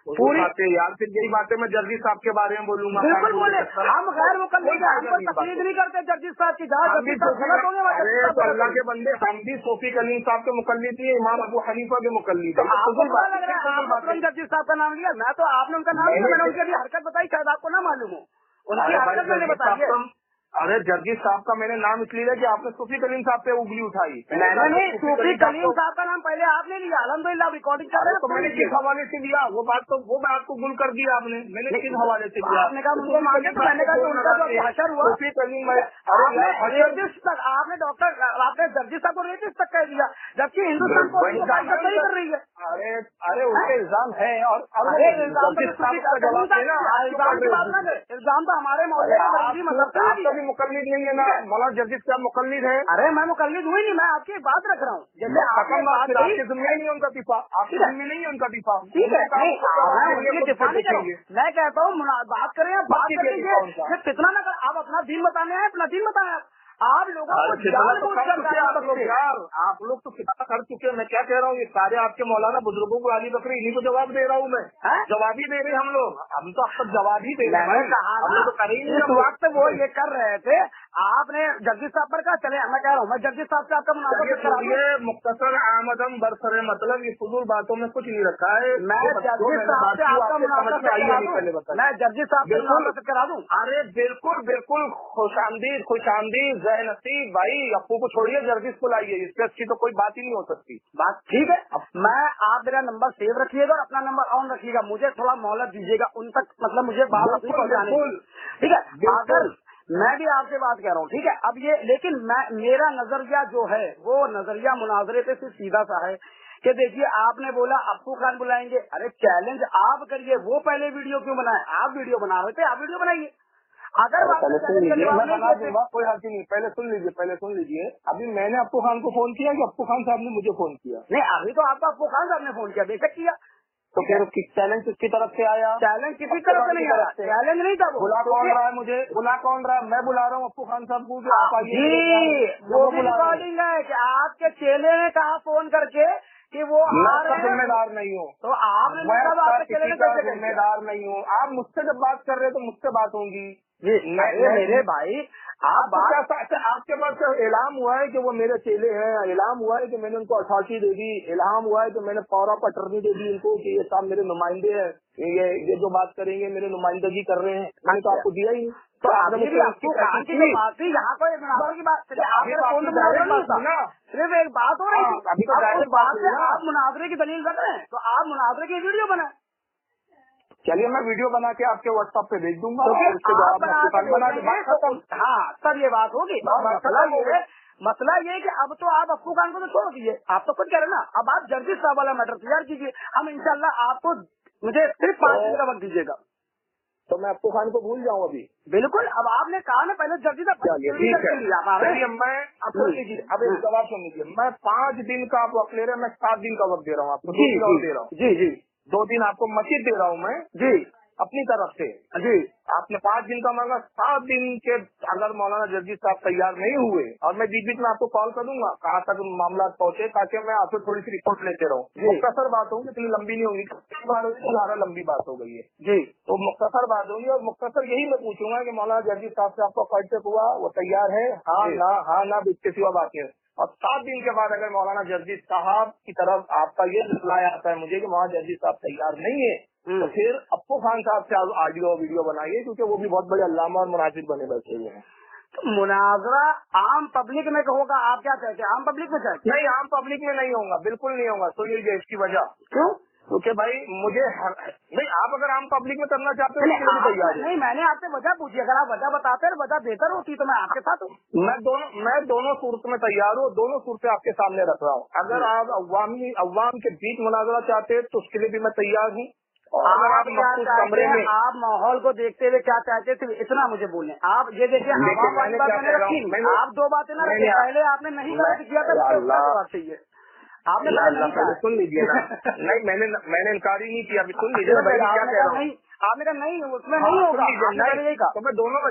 S1: पूरी बातें यार। फिर यही बातें मैं जर्जी साहब के बारे में बोलूंगा।
S2: बिल्कुल बोले, हम गैर मुकल्लिद हैं, हम पर तकलीफ नहीं करते जर्जी साहब की जहाँ
S1: तो अल्लाह के बंदे, हम भी सूफी कलीम साहब के मुकल्लिद ही, इमाम अबू हनीफा के मुकल्लिद।
S2: जर्जी साहब का नाम लिया, मैं तो आपने उनका नाम लिया, मैंने उनकी अभी हरकत बताई, शायद आपको ना मालूम हो उनकी हरकत मैंने बताई।
S1: अरे जर्जी साहब का मैंने नाम इसलिए लिया कि आपने सूफी कलीम साहब पे उंगली उठाई।
S2: मैंने नहीं, सूफी कलीम साहब का नाम पहले आपने लिया, अल्हम्दुलिल्लाह रिकॉर्डिंग कर रहे हैं।
S1: तो मैंने किस हवाले से लिया वो बात को गुल कर दिया आपने, मैंने किस हवाले से लिया?
S2: आपने कहा मुझे मांगे तो मैंने कहा उनका जो हशर हुआ
S1: सूफी कलीम,
S2: रेजिस्ट तक आपने डॉक्टर आपने जर्जी साहब को रेजिस्ट तक कह दिया, जबकि हिंदुस्तान को सही कर रही है।
S1: अरे उनके इल्जाम है और
S2: इल्जाम तो हमारे मोहल्ले
S1: मुकल्लिद नहीं है ना, मौलाना जर्जिस क्या मुकल्लिद है?
S2: अरे मैं मुकल्लिद हुई नहीं, मैं आपकी बात रख रहा हूँ। जैसे
S1: आपकी दुनिया नहीं है उनका दिफा, आपकी दुनिया नहीं है उनका दिफा।
S2: ठीक है, दिफा नहीं करूँ, मैं कहता हूँ बात करें, बात कर लीजिए, कितना ना आप अपना दिन बताने हैं, अपना दिन बताएं आप लोगों को
S1: आप लोग तो कितना कर चुके हैं। मैं क्या कह रहा हूँ, ये सारे आपके मौलाना बुजुर्गों को अली बकरी इन्हीं को जवाब दे रहा हूँ मैं, जवाब ही दे रहे हम लोग, हम तो अब तक जवाब ही दे रहे हैं। हम लोग तो करेंगे इस वक्त वो ये कर रहे थे, आपने जगदीश साहब पर कहा चले, मैं कह रहा हूँ मैं जगदीश साहब से आपका मुनाफा मुख्तसर आमदम बरसरे मतलब ये फजूल बातों में कुछ नहीं रखा है। मैं जगदीश साहब से आपका मुनाफा मैं जगदीश साहब से मुनाफा करा दूँ। अरे बिल्कुल बिल्कुल, खुशामदीद नसीब भाई, अप्पू को छोड़िए जर्जिस को लाइए, इससे अच्छी तो कोई बात ही नहीं हो सकती। बात ठीक है, मैं आप मेरा नंबर सेव रखिएगा और अपना नंबर ऑन रखिएगा, मुझे थोड़ा मोहलत दीजिएगा उन तक, मतलब मुझे बात अपनी पहुँचाने, ठीक है? अगर मैं भी आपसे बात कह रहा हूँ, ठीक है? अब ये लेकिन मेरा नजरिया जो है वो नजरिया मुनाजरे पे सिर्फ सीधा सा है कि देखिए आपने बोला अप्पू खान बुलाएंगे, अरे चैलेंज आप करिए, वो पहले वीडियो क्यों बनाए? आप वीडियो बना रहे थे, आप वीडियो बनाइए। अगर पहले सुन लीजिए, मैं बना दूंगा, कोई हर्ज नहीं, पहले सुन लीजिए। अभी मैंने अप्पू खान को फोन किया कि अप्पू खान साहब ने मुझे फोन किया?
S2: नहीं, अभी तो आपको अप्पू खान साहब ने फोन किया, बेशक किया।
S1: तो फिर चैलेंज किसकी तरफ से आया? चैलेंज किसी तरफ से नहीं आया, चैलेंज नहीं था। बुला कौन रहा है मुझे? बुला कौन रहा है? मैं बुला रहा हूँ अप्पू खान साहब को कि आप आइए।
S2: वो भी रिकॉर्डिंग है कि आपके चेले ने कहा फोन करके कि वो
S1: जिम्मेदार नहीं हो, तो
S2: आपने
S1: जिम्मेदार नहीं हो। आप मुझसे जब बात कर रहे हो तो मुझसे बात होंगी।
S2: मेरे भाई आप
S1: आपके पास एलाम हुआ है कि वो मेरे चेले हैं, एलाम हुआ है कि मैंने उनको अथॉरिटी दे दी, एलाम हुआ है कि मैंने पावर ऑफ अटर्नी दे दी उनको कि ये साहब मेरे नुमाइंदे हैं, ये जो बात करेंगे मेरे नुमाइंदगी कर रहे हैं, मैंने तो आपको दिया ही नहीं।
S2: तो आपने भी आपको यहाँ कोई की बात सिर्फ एक बात हो रही थी, अभी तो आप मुनाजरे की दलील रख रहे हैं, तो आप मुनाजरे की वीडियो बनाए।
S1: चलिए मैं वीडियो बना के आपके व्हाट्सएप पे भेज दूंगा,
S2: हाँ तब ये बात होगी। मसला ये कि अब तो आप अप्पू खान को तो छोड़ दीजिए, आप तो खुद कह रहे ना, अब आप जर्जिस साहब वाला मैटर तैयार कीजिए, हम इंशाल्लाह आपको मुझे सिर्फ 5 दिन का वक्त दीजिएगा,
S1: तो मैं अप्पू खान को भूल जाऊँ अभी?
S2: बिल्कुल, अब आपने कहा ना पहले जर्जी साहब,
S1: चलिए मैं अब सुन लीजिए, अब एक जवाब सुन लीजिए, मैं 5 दिन का आप वक्त ले रहे हैं, मैं 7 दिन का वक्त दे रहा हूँ आपको, 2 दिन और दे रहा हूँ।
S2: जी
S1: 2 दिन आपको मस्जिद दे रहा हूँ मैं
S2: जी,
S1: अपनी तरफ से।
S2: जी
S1: आपने 5 दिन का मांगा, 7 दिन के अगर मौलाना जर्जिस साहब तैयार नहीं हुए, और मैं बीच बीच में आपको कॉल कर दूंगा कहाँ तक मामला पहुंचे, ताकि मैं आपसे थोड़ी सी रिपोर्ट लेते रहूं। मुख्तसर बात होगी, इतनी लंबी नहीं होगी, ज़्यादा लंबी बात हो गई है
S2: जी।
S1: तो मुख्तसर बात होगी, और मुख्तसर यही मैं पूछूंगा कि मौलाना जर्जिस साहब से आपका कॉन्टेक्ट हुआ, वो तैयार है, हाँ ना इसके सिवा बात नहीं है। और 7 दिन के बाद अगर मौलाना जर्जिस साहब की तरफ आपका ये रिप्लाई आता है मुझे कि मौलाना जर्जिस साहब तैयार नहीं है, तो फिर अप्पू खान साहब से आप ऑडियो वीडियो बनाइए, क्योंकि वो भी बहुत बड़े अल्लामा और मुनासिब बने बैठे हुए हैं।
S2: तो मुनाजरा आम पब्लिक में होगा, आप क्या कहते हैं? आम पब्लिक में चाहते?
S1: नहीं, आम पब्लिक में नहीं होगा, बिल्कुल नहीं होगा। सुन लीजिए इसकी वजह।
S2: क्यों?
S1: क्योंकि भाई मुझे नहीं, आप अगर आम पब्लिक में करना चाहते हो तो तैयार है।
S2: नहीं, मैंने आपसे वजह पूछी, अगर आप वजह बताते वजह बेहतर होती तो मैं आपके साथ हूँ।
S1: मैं दोनों सूरत में तैयार हूँ, दोनों सूरतें आपके सामने रख रहा हूँ। अगर आप अवाम के बीच मुनाजरा चाहते हैं तो उसके लिए भी मैं तैयार हूँ। और अगर आप मखसूस कमरे में,
S2: आप माहौल को देखते हुए क्या चाहते थे इतना मुझे बोलें। आप ये देखिए, आवाम वाली बात मैंने रखी, आप 2 बातें ना रखी। पहले आपने नहीं किया था, बात चाहिए आपने
S1: सुन लीजिए ना। नहीं, मैंने इनकार ही नहीं किया, अभी सुन लीजिए ना भाई क्या कह रहा हूँ।
S2: आपने कहा नहीं, उसमें नहीं होगा,
S1: तो मैं दोनों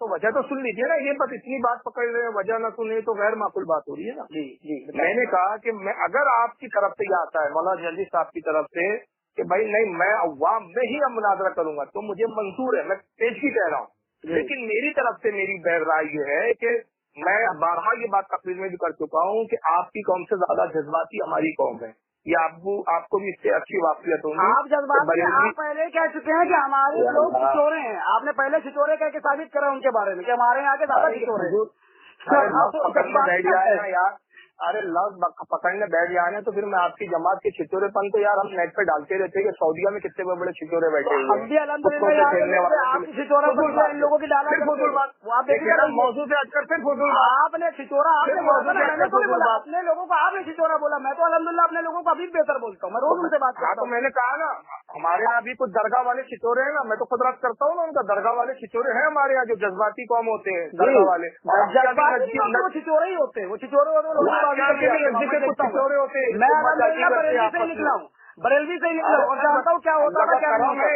S1: वजह तो सुन लीजिए ना। ये बस इतनी बात पकड़ रहे हैं, वजह ना सुने तो गैर माकूल बात हो रही है ना।
S2: जी जी।
S1: मैंने कहा कि मैं अगर आपकी तरफ से ये आता है मौलाना जर्जिस साहब की तरफ से कि भाई नहीं, मैं अवाम में ही अब मुनाजरा करूंगा, तो मुझे मंजूर है, मैं पेशगी कह रहा हूँ। लेकिन मेरी तरफ से मेरी राय ये है कि मैं बारहा ये बात तकरीर में भी कर चुका हूँ कि आपकी कौम से ज्यादा जज्बाती हमारी कौम है। ये आपको भी इससे अच्छी वाकफियत होगी।
S2: आप जज्बाती, आप पहले कह चुके हैं कि हमारे लोग छिचोरे हैं। आपने पहले छिचोरे कह के साबित करा उनके बारे में कि हमारे यहाँ के ज्यादा छिचोरे हैं।
S1: यार अरे लफ्ज पकड़ने बैठ जाए तो फिर मैं आपकी जमात के छिचोरेपन तो यार हम नेट पे डालते रहते हैं कि सऊदीया में कितने बड़े छिचोरे बैठे हुए हैं। आपकी छिचोरा इन लोगों की डाला मौजूद से हटकर फिर फजूल
S2: आपने छिचोरा अपने लोगों को आपने छिचोरा बोला। मैं तो अल्हम्दुलिल्लाह अपने लोगों को अभी बेहतर बोलता हूँ, मैं रोज उनसे बात करता हूँ।
S1: तो मैंने कहा ना, हमारे यहाँ भी कुछ दरगाह वाले छिचोरे हैं ना, मैं तो खुद रद्द करता हूँ ना उनका। दरगाह वाले छिचोरे हैं हमारे यहाँ, जो जज्बाती कौम होते हैं दरगाह वाले।
S2: वो छिचोरे ही होते हैं, वो छिचोरे होते।
S1: मैं
S2: बरेलवी से निकला हूँ, बरेलवी से निकला हूँ और जानता हूँ क्या होता है, क्या नहीं है।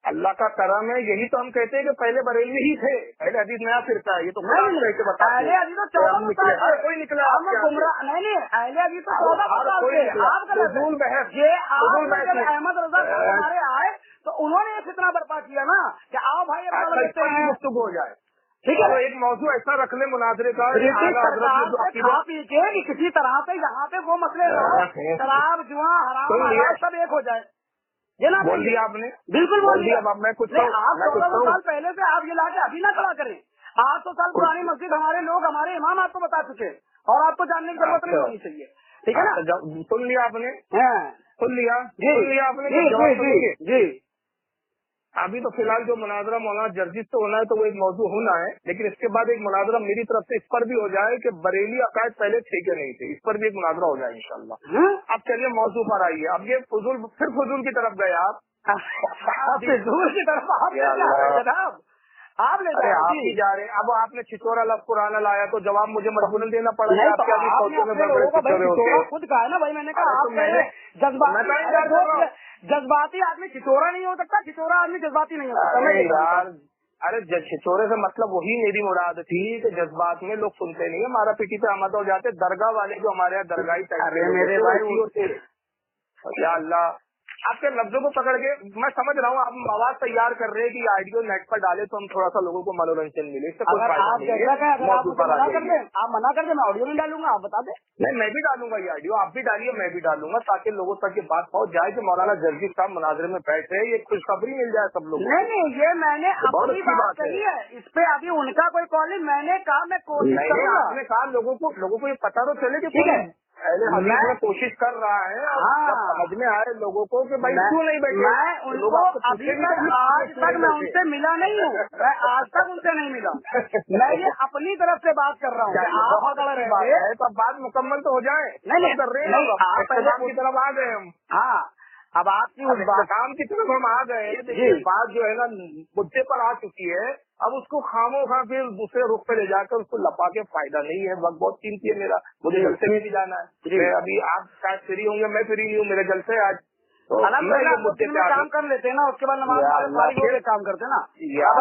S1: अल्लाह का करम है, यही तो हम कहते हैं कि पहले बरेलवी ही थे, पहले हदीस नया फिरका है। ये तो
S2: पहले अभी तो 14
S1: कोई निकला
S2: गुमराह नहीं, पहले अभी तो 14 आप गलत। अहमद रजा हमारे आए तो उन्होंने ये फितना बर्पा किया ना कि आओ भाई
S1: गुफ्तगू हो जाए।
S2: ठीक है,
S1: एक मौजूद ऐसा रख ले मुनाजरे का,
S2: खा पी के किसी तरह से यहाँ पे वो मसले शराब जुआ हराम सब एक हो जाए। ये ना
S1: बोल दिया आपने,
S2: बिल्कुल बोल दिया।
S1: अब मैं कुछ
S2: आप 14 साल पहले से आप ये लाके अभी ना खड़ा करें। 800 साल पुरानी मस्जिद हमारे लोग, हमारे इमाम आपको बता चुके और आपको जानने की जरूरत नहीं होनी चाहिए। ठीक है ना?
S1: सुन लिया आपने, सुन लिया आपने
S2: जी।
S1: अभी तो फिलहाल जो मुनाजरा मौलाना जर्जिस से होना है तो वो एक मौजू होना है, लेकिन इसके बाद एक मुनाजरा मेरी तरफ से इस पर भी हो जाए कि बरेली अकायद पहले थे कि नहीं थे, इस पर भी एक मुनाजरा हो जाए इंशाल्लाह। अब चलिए मौजू पर आइए। अब ये फजूल की तरफ गए आप,
S2: फजूल की तरफ जनाब आप ले
S1: आप ही जा रहे। अब आपने छिचोरा लफ्ज़ पुराना लाया तो जवाब मुझे मजबूरन देना पड़ेगा।
S2: खुद कहा है ना भाई, मैंने कहा जज्बाती आदमी छिचोरा नहीं हो सकता, छिचोरा आदमी जज्बाती नहीं हो सकता।
S1: यार अरे छिचोरे से मतलब वही मेरी मुराद थी कि जज्बात में लोग सुनते नहीं है, मारा पीटी पे आमद हो जाते। दरगाह वाले जो हमारे यहाँ दरगाही
S2: मेरे भाई
S1: होते, या अल्लाह आपके लफ्जों को पकड़ के मैं समझ रहा हूँ आप आवाज तैयार कर रहे हैं कि ऑडियो नेट पर डाले तो हम थोड़ा सा लोगों को मनोरंजन मिले। इससे कोई फायदा नहीं है।
S2: आप मना कर दे, मैं ऑडियो नहीं डालूंगा, आप बता दें।
S1: नहीं, मैं भी डालूंगा ये ऑडियो, आप भी डालिए, मैं भी डालूंगा, ताकि लोगों तक ये बात पहुंच जाए कि मौलाना जर्जिस साहब मुनाजरे में बैठे, ये खुशखबरी मिल जाए सब लोगों को।
S2: नहीं, ये मैंने अपनी बात कही है, इस पे अभी उनका कोई कॉल नहीं। मैंने कहा मैं कोशिश करूंगा।
S1: आपने कहा लोगों को ये पता तो चले कि मैं कोशिश कर रहा है, समझ में आए लोगों को कि भाई क्यों नहीं बैठे।
S2: मैं उनको अभी तक आज तक मैं उनसे मिला नहीं हूँ, मैं आज तक उनसे नहीं मिला। मैं ये अपनी तरफ से बात कर रहा हूँ। आप अगर रहे
S1: तो बात मुकम्मल तो हो जाए।
S2: नहीं
S1: कर रहे हैं आप पहले की तरफ आ गए हम।
S2: हाँ, अब आपकी उस
S1: काम की तरफ हम आ गए। देखिए बात जो है ना मुद्दे पर आ चुकी है, अब उसको खामो खा फिर दूसरे रुख पे ले जाकर उसको लपा के फायदा नहीं है। वक्त बहुत कीमती है मेरा, मुझे जलसे में भी जाना है। मैं अभी आप शायद फ्री होंगे, मैं फ्री हूँ, मेरे जलसे आज तो
S2: अलहमदुलिल्लाह
S1: मुद्दे पे
S2: काम कर लेते हैं ना, उसके बाद नमाज फारिग होके काम करते हैं ना।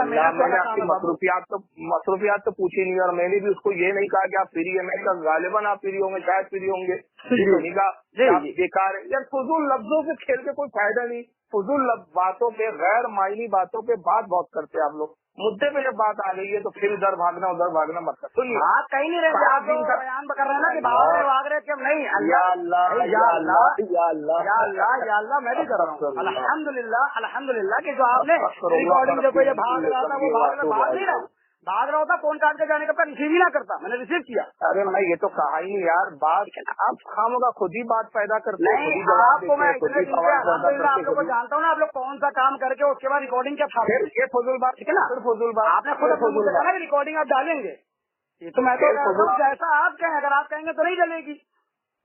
S1: मैंने आपकी मसरूफियात तो पूछी नहीं, और मैंने भी उसको ये नहीं कहा कि आप फ्री है, मैंने कहा गालिबन आप फ्री होंगे, शायद फ्री होंगे, नहीं कहा आप बेकार है। यार फजूल लफ्जों से खेल के कोई फायदा नहीं, फजूल बातों पे, गैर मायनी बातों पे बात बहुत करते हैं आप लोग। मुद्दे पे जब बात आ गई है तो फिर इधर भागना उधर भागना मत कर। सुनिए
S2: आप कहीं नहीं रहते, आप बयान कर रहे हैं ना कि भाग रहे क्यों नहीं। अल्लाह मैं भी कर रहा हूँ अल्हम्दुलिल्लाह कि जो आपने रिकॉर्डिंग देखो, ये भाग रहा था वो भाग रहा होता, फोन काट के जाने का रिसीव ही ना करता, मैंने रिसीव किया।
S1: अरे मैं ये तो कहा ही नहीं यार, बात आप खामोगा खुद ही बात पैदा करते हैं।
S2: आपको मैं आप लोग को जानता हूँ ना, आप लोग कौन सा काम करके उसके बाद रिकॉर्डिंग क्या था,
S1: ये फजूल बात है ना, फिर फजूल बात
S2: आपने खुद फजूल कहा कि रिकॉर्डिंग आप डालेंगे, ये तो मैं तो जैसा आप कहें, अगर आप कहेंगे तो नहीं चलेगी।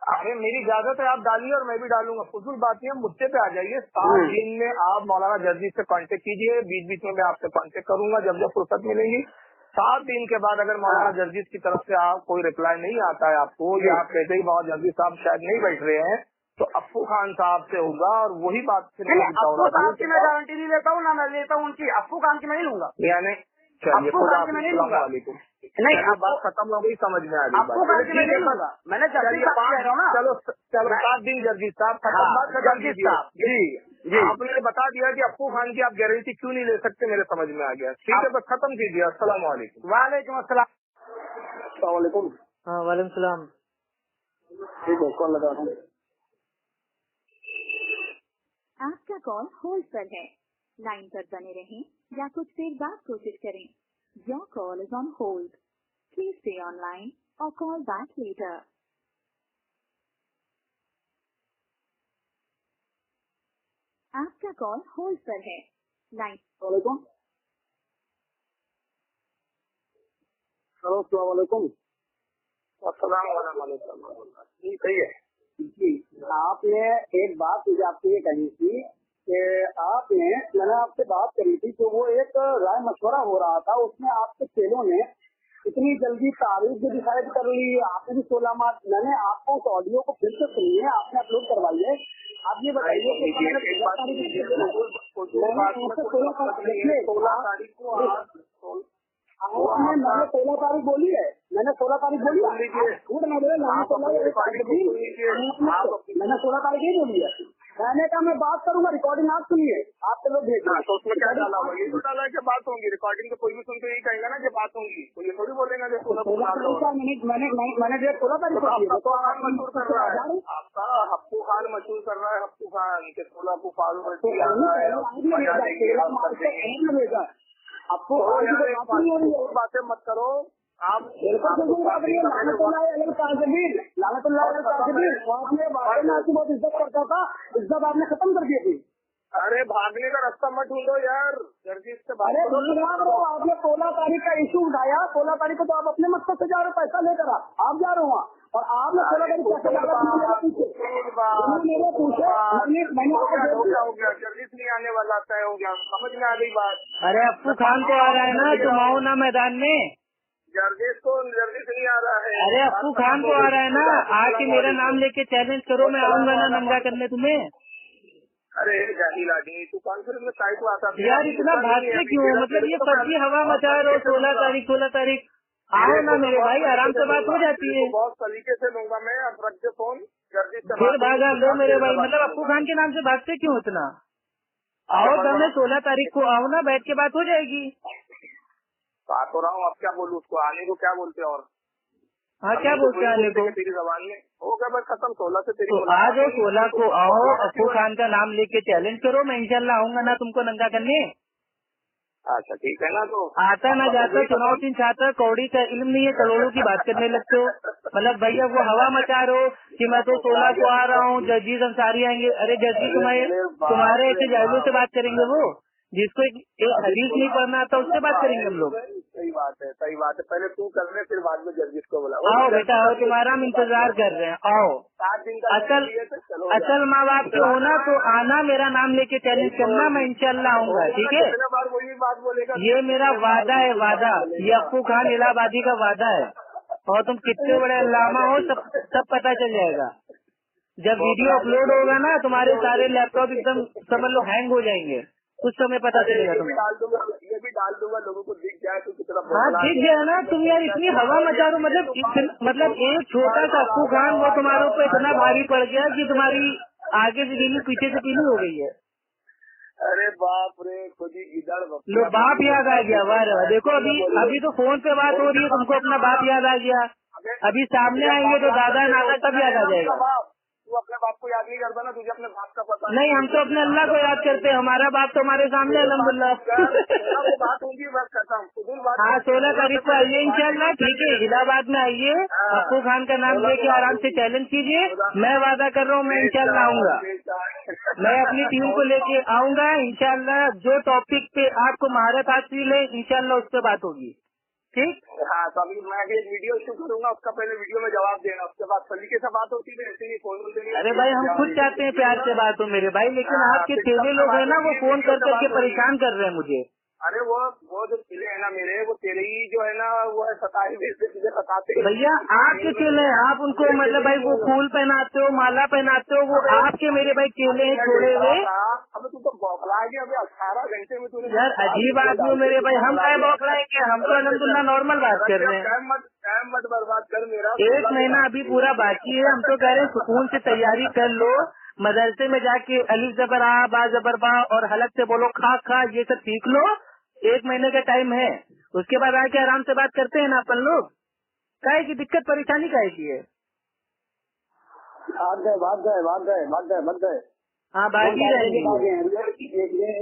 S1: अरे मेरी इजाजत है, आप डालिए और मैं भी डालूंगा, फजूल बात नहीं है। मुद्दे पे आ जाइए। 7 दिन में आप मौलाना जर्जी से कांटेक्ट कीजिए, बीच बीच में मैं आपसे कांटेक्ट करूंगा जब जब फुर्सत मिलेगी। 7 दिन के बाद अगर मौलाना जर्जीस की तरफ से आप कोई रिप्लाई नहीं आता है आपको, या आप कहते ही मौलाना जर्जी साहब शायद नहीं बैठ रहे हैं, तो अप्पू खान साहब से होगा, और वही बात फिर
S2: अप्पू साहब की मैं गारंटी नहीं लेता हूँ ना, मैं लेता हूँ उनकी, अप्पू खान की मैं नहीं लूंगा।
S1: यानी चलिए वालेकुम, नहीं अब बात खत्म हो गई, समझ में आ गई बात।
S2: मैंने कह रहा हूँ ना,
S1: चलो 7 दिन जर्जी साहब खत्म, जर्जी साहब जी आपने बता दिया कि अप्पू खान की आप गारंटी क्यों नहीं ले सकते, मेरे समझ में आ गया। ठीक है, बस खत्म कीजिए। अस्सलाम वालेकुम।
S2: वालेकुम अस्सलाम।
S3: हाँ वालेकुम सलाम।
S2: ठीक है, कॉल लगा रहा हूँ।
S4: आपका कॉल होल्ड पर है, लाइन पर बने रहें या कुछ देर बाद कोशिश करें। Your call is on hold. Please stay online or call back later. आपका कॉल होल्ड पर है, लाइन।
S2: वालेकुम। अस्सलाम वालेकुम।
S1: जी सही है
S2: जी, आपने एक बात मुझे आपसे ये कही थी कि मैंने आपसे बात करी थी, तो वो एक राय मशवरा हो रहा था, उसमें आपके चेलों ने इतनी जल्दी तारीख भी डिसाइड कर ली, आपने भी 16 मार्च, मैंने आपको उस ऑडियो को फिर से सुनी है, आपने अपलोड करवाई है। आप ये बताइए कि मैंने 16 तारीख बोली है, मैंने 16 तारीख बोली है, मैंने 16 तारीख ही बोली है। मैंने कहा मैं बात करूंगा, रिकॉर्डिंग आप सुनिए, आपके लोग भेज रहे हैं,
S1: तो उसमें क्या डाला हुआ, ये तो डाला कि बात होंगी, रिकॉर्डिंग तो कोई भी सुन के यही कहेगा ना कि बात होंगी, तो ये थोड़ी बोलेगा कि 16
S2: मैंने डेट 16 तारीख को
S1: आपका मशहूर कर रहा है, आपका हप्पू खान मशहूर कर रहा है, हप्पू खान के 16 को फालू
S2: आपको
S1: बातें मत करो आप।
S2: बहुत इज्जत करता था, इज्जत आपने खत्म कर दी थी।
S1: अरे भागने का रास्ता मत ढूंढो यार, जर्जी से बात करो।
S2: आपने 16 तारीख का इशू उठाया, 16 तारीख को तो आप अपने मकसद से जा रहे हो, पैसा लेकर आप जा रहे हो वहाँ, और आपने 16 तारीख
S1: जर्जी नहीं आने वाला तय हो गया, समझ में आ गई बात।
S3: अरे अप्पू खान तो आ रहा है ना, तुम आओ ना मैदान में।
S1: जर्जी नहीं आ रहा है।
S3: अरे अप्पू खान तो आ रहा है ना, आके मेरा नाम लेके चैलेंज करो, मैं आऊंगा ना नंगा करने तुम्हें।
S1: अरे जाहिल आदमी, तू कॉन्फ्रेंस में साइट को आता था
S3: यार, इतना भागते क्यों, मतलब ये फर्जी हवा मचा रहे हो। 16 तारीख आओ ना मेरे भाई, आराम से बात हो जाती है।
S1: बहुत तरीके से लूंगा मैं, अब रख दे फोन, जर्जी से
S3: फिर भागा लो मेरे भाई, मतलब अप्पू खान के नाम से भागते क्यों इतना। आओ तो मैं 16 तारीख को आओ ना, बैठ के बात हो जाएगी।
S1: बात हो रहा हूँ, अब क्या बोलूँ उसको, आने को क्या बोलते हैं, और
S3: हाँ क्या बोलते हैं आने को,
S1: तेरी जबान में हो गया बस खत्म। 16 से तेरी
S3: तो आ जाओ, 16 को आओ, अप्पू खान का नाम लेके चैलेंज करो, मैं इंशाल्लाह आऊंगा ना तुमको नंगा करने।
S1: अच्छा ठीक है ना, तो
S3: आता ना जाता चुनाव चिन्ह छाता, कौड़ी का इल्म नहीं है, करोड़ों की बात करने लगते हो। मतलब भैया वो हवा मचा रहे हो कि मैं तो 16 को आ रहा हूँ, जजीज अंसारी आएंगे। अरे जजी तुम्हारे ऐसे जाहिलों से बात करेंगे, वो जिसको एक हदीस नहीं पढ़ना आता उससे बात करेंगे हम लोग।
S1: सही बात है, सही बात है। पहले तू कर ले, फिर बाद में जर्जिस को बुला।
S3: आओ बेटा आओ, तुम्हारा हम इंतजार कर रहे हैं, आओ।
S1: 7 दिन का
S3: असल माँ बाप के होना तो आना, मेरा नाम लेके चैलेंज करना, मैं इंशाल्लाह आऊंगा, ठीक है।
S1: बार वही बात बोलेगा,
S3: ये मेरा वादा है, वादा, ये अप्पू खान इलाहाबादी का वादा है, और तुम कितने बड़े अल्लामा हो सब पता चल जाएगा। जब वीडियो अपलोड होगा ना तुम्हारे सारे लैपटॉप एकदम समझ लो हैंग हो जाएंगे, कुछ समय पता चलेगा तुम्हें।
S1: ये भी डाल दूंगा, लोगों को दिख जाए तो कितना।
S3: हाँ दिख गया ना, तुम यार इतनी हवा मचा दो, मतलब एक छोटा सा अप्पू खान वो तुम्हारे ऊपर इतना भारी पड़ गया कि तुम्हारी आगे से पीली पीछे से पीली हो गई है।
S1: अरे बाप रे, खुद ही गिदड़
S3: लो बाप याद आ गया, वाह रे वाह। देखो अभी तो फोन पे बात हो रही है, तुमको अपना बाप याद आ गया, अभी सामने आएंगे तो दादा नाना तब याद आ जाएगा।
S1: तू अपने बाप को याद नहीं करता ना, तुझे अपने बाप का पता
S3: नहीं, हम तो अपने अल्लाह को याद करते हैं, हमारा बाप तो हमारे सामने अल्हम्दुलिल्लाह।
S1: बात होगी बस खत्म।
S3: हाँ 16 तारीख को आइए इंशाल्लाह, ठीक है, इलाहाबाद में आइए, अप्पू खान का नाम लेके आराम से चैलेंज कीजिए। मैं वादा कर रहा हूँ मैं इंशाल्लाह आऊंगा, मैं अपनी टीम को लेके आऊंगा इंशाल्लाह। जो टॉपिक पे आपको महारत हासिल है इंशाल्लाह उस पर बात होगी, ठीक।
S1: हाँ तो अभी मैं अभी एक वीडियो शूट करूंगा, उसका पहले वीडियो में जवाब देना, उसके बाद सलीके से बात होती है, ऐसे ही फोन नहीं।
S3: अरे भाई हम खुद चाहते हैं प्यार से बात हो मेरे भाई, लेकिन आपके चेले लोग हैं ना वो फोन कर करके परेशान कर रहे हैं मुझे।
S1: अरे वो जो चेले है ना मेरे, वो तेरे ही जो है ना वो है सताई भेजते, तुझे सताते।
S3: भैया आपके चेले हैं, आप उनको मतलब भाई वो फूल पहनाते हो, माला पहनाते हो, वो आपके मेरे भाई चेले हैं छोड़े हुए।
S1: अब तू तो बौखला गया, अभी 18 घंटे में तूने।
S3: यार अजीब आदमी हो मेरे भाई, हम क्या बौखलाएंगे, हम तो अल्हम्दुलिल्लाह नॉर्मल बात कर रहे हैं।
S1: टाइम मत बर्बाद कर मेरा,
S3: 1 महीना अभी पूरा बाकी है, हम तो कह रहे हैं सुकून से तैयारी कर लो, मदरसे में जाके अलिफ जबर आ बा जबर बा और हलक से बोलो खा खा, ये सब सीख लो। 1 महीने का टाइम है, उसके बाद आके आराम से बात करते हैं ना अपन लोग। काहे की दिक्कत परेशानी काहे की है?
S2: भाग गए।
S3: हाँ बाकी रहेंगे।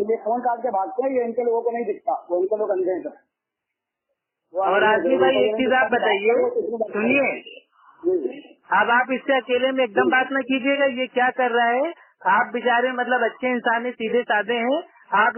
S2: ये फोन काट के भागते हैं, ये इनके लोगों को नहीं दिखता, वो इनके लोग अंधे हैं।
S3: और आदमी भाई एक चीज आप बताइए, सुनिए, अब आप इससे अकेले में एकदम बात न कीजिएगा, ये क्या कर रहा है। आप बेचारे मतलब अच्छे इंसान है, सीधे साधे हैं, आप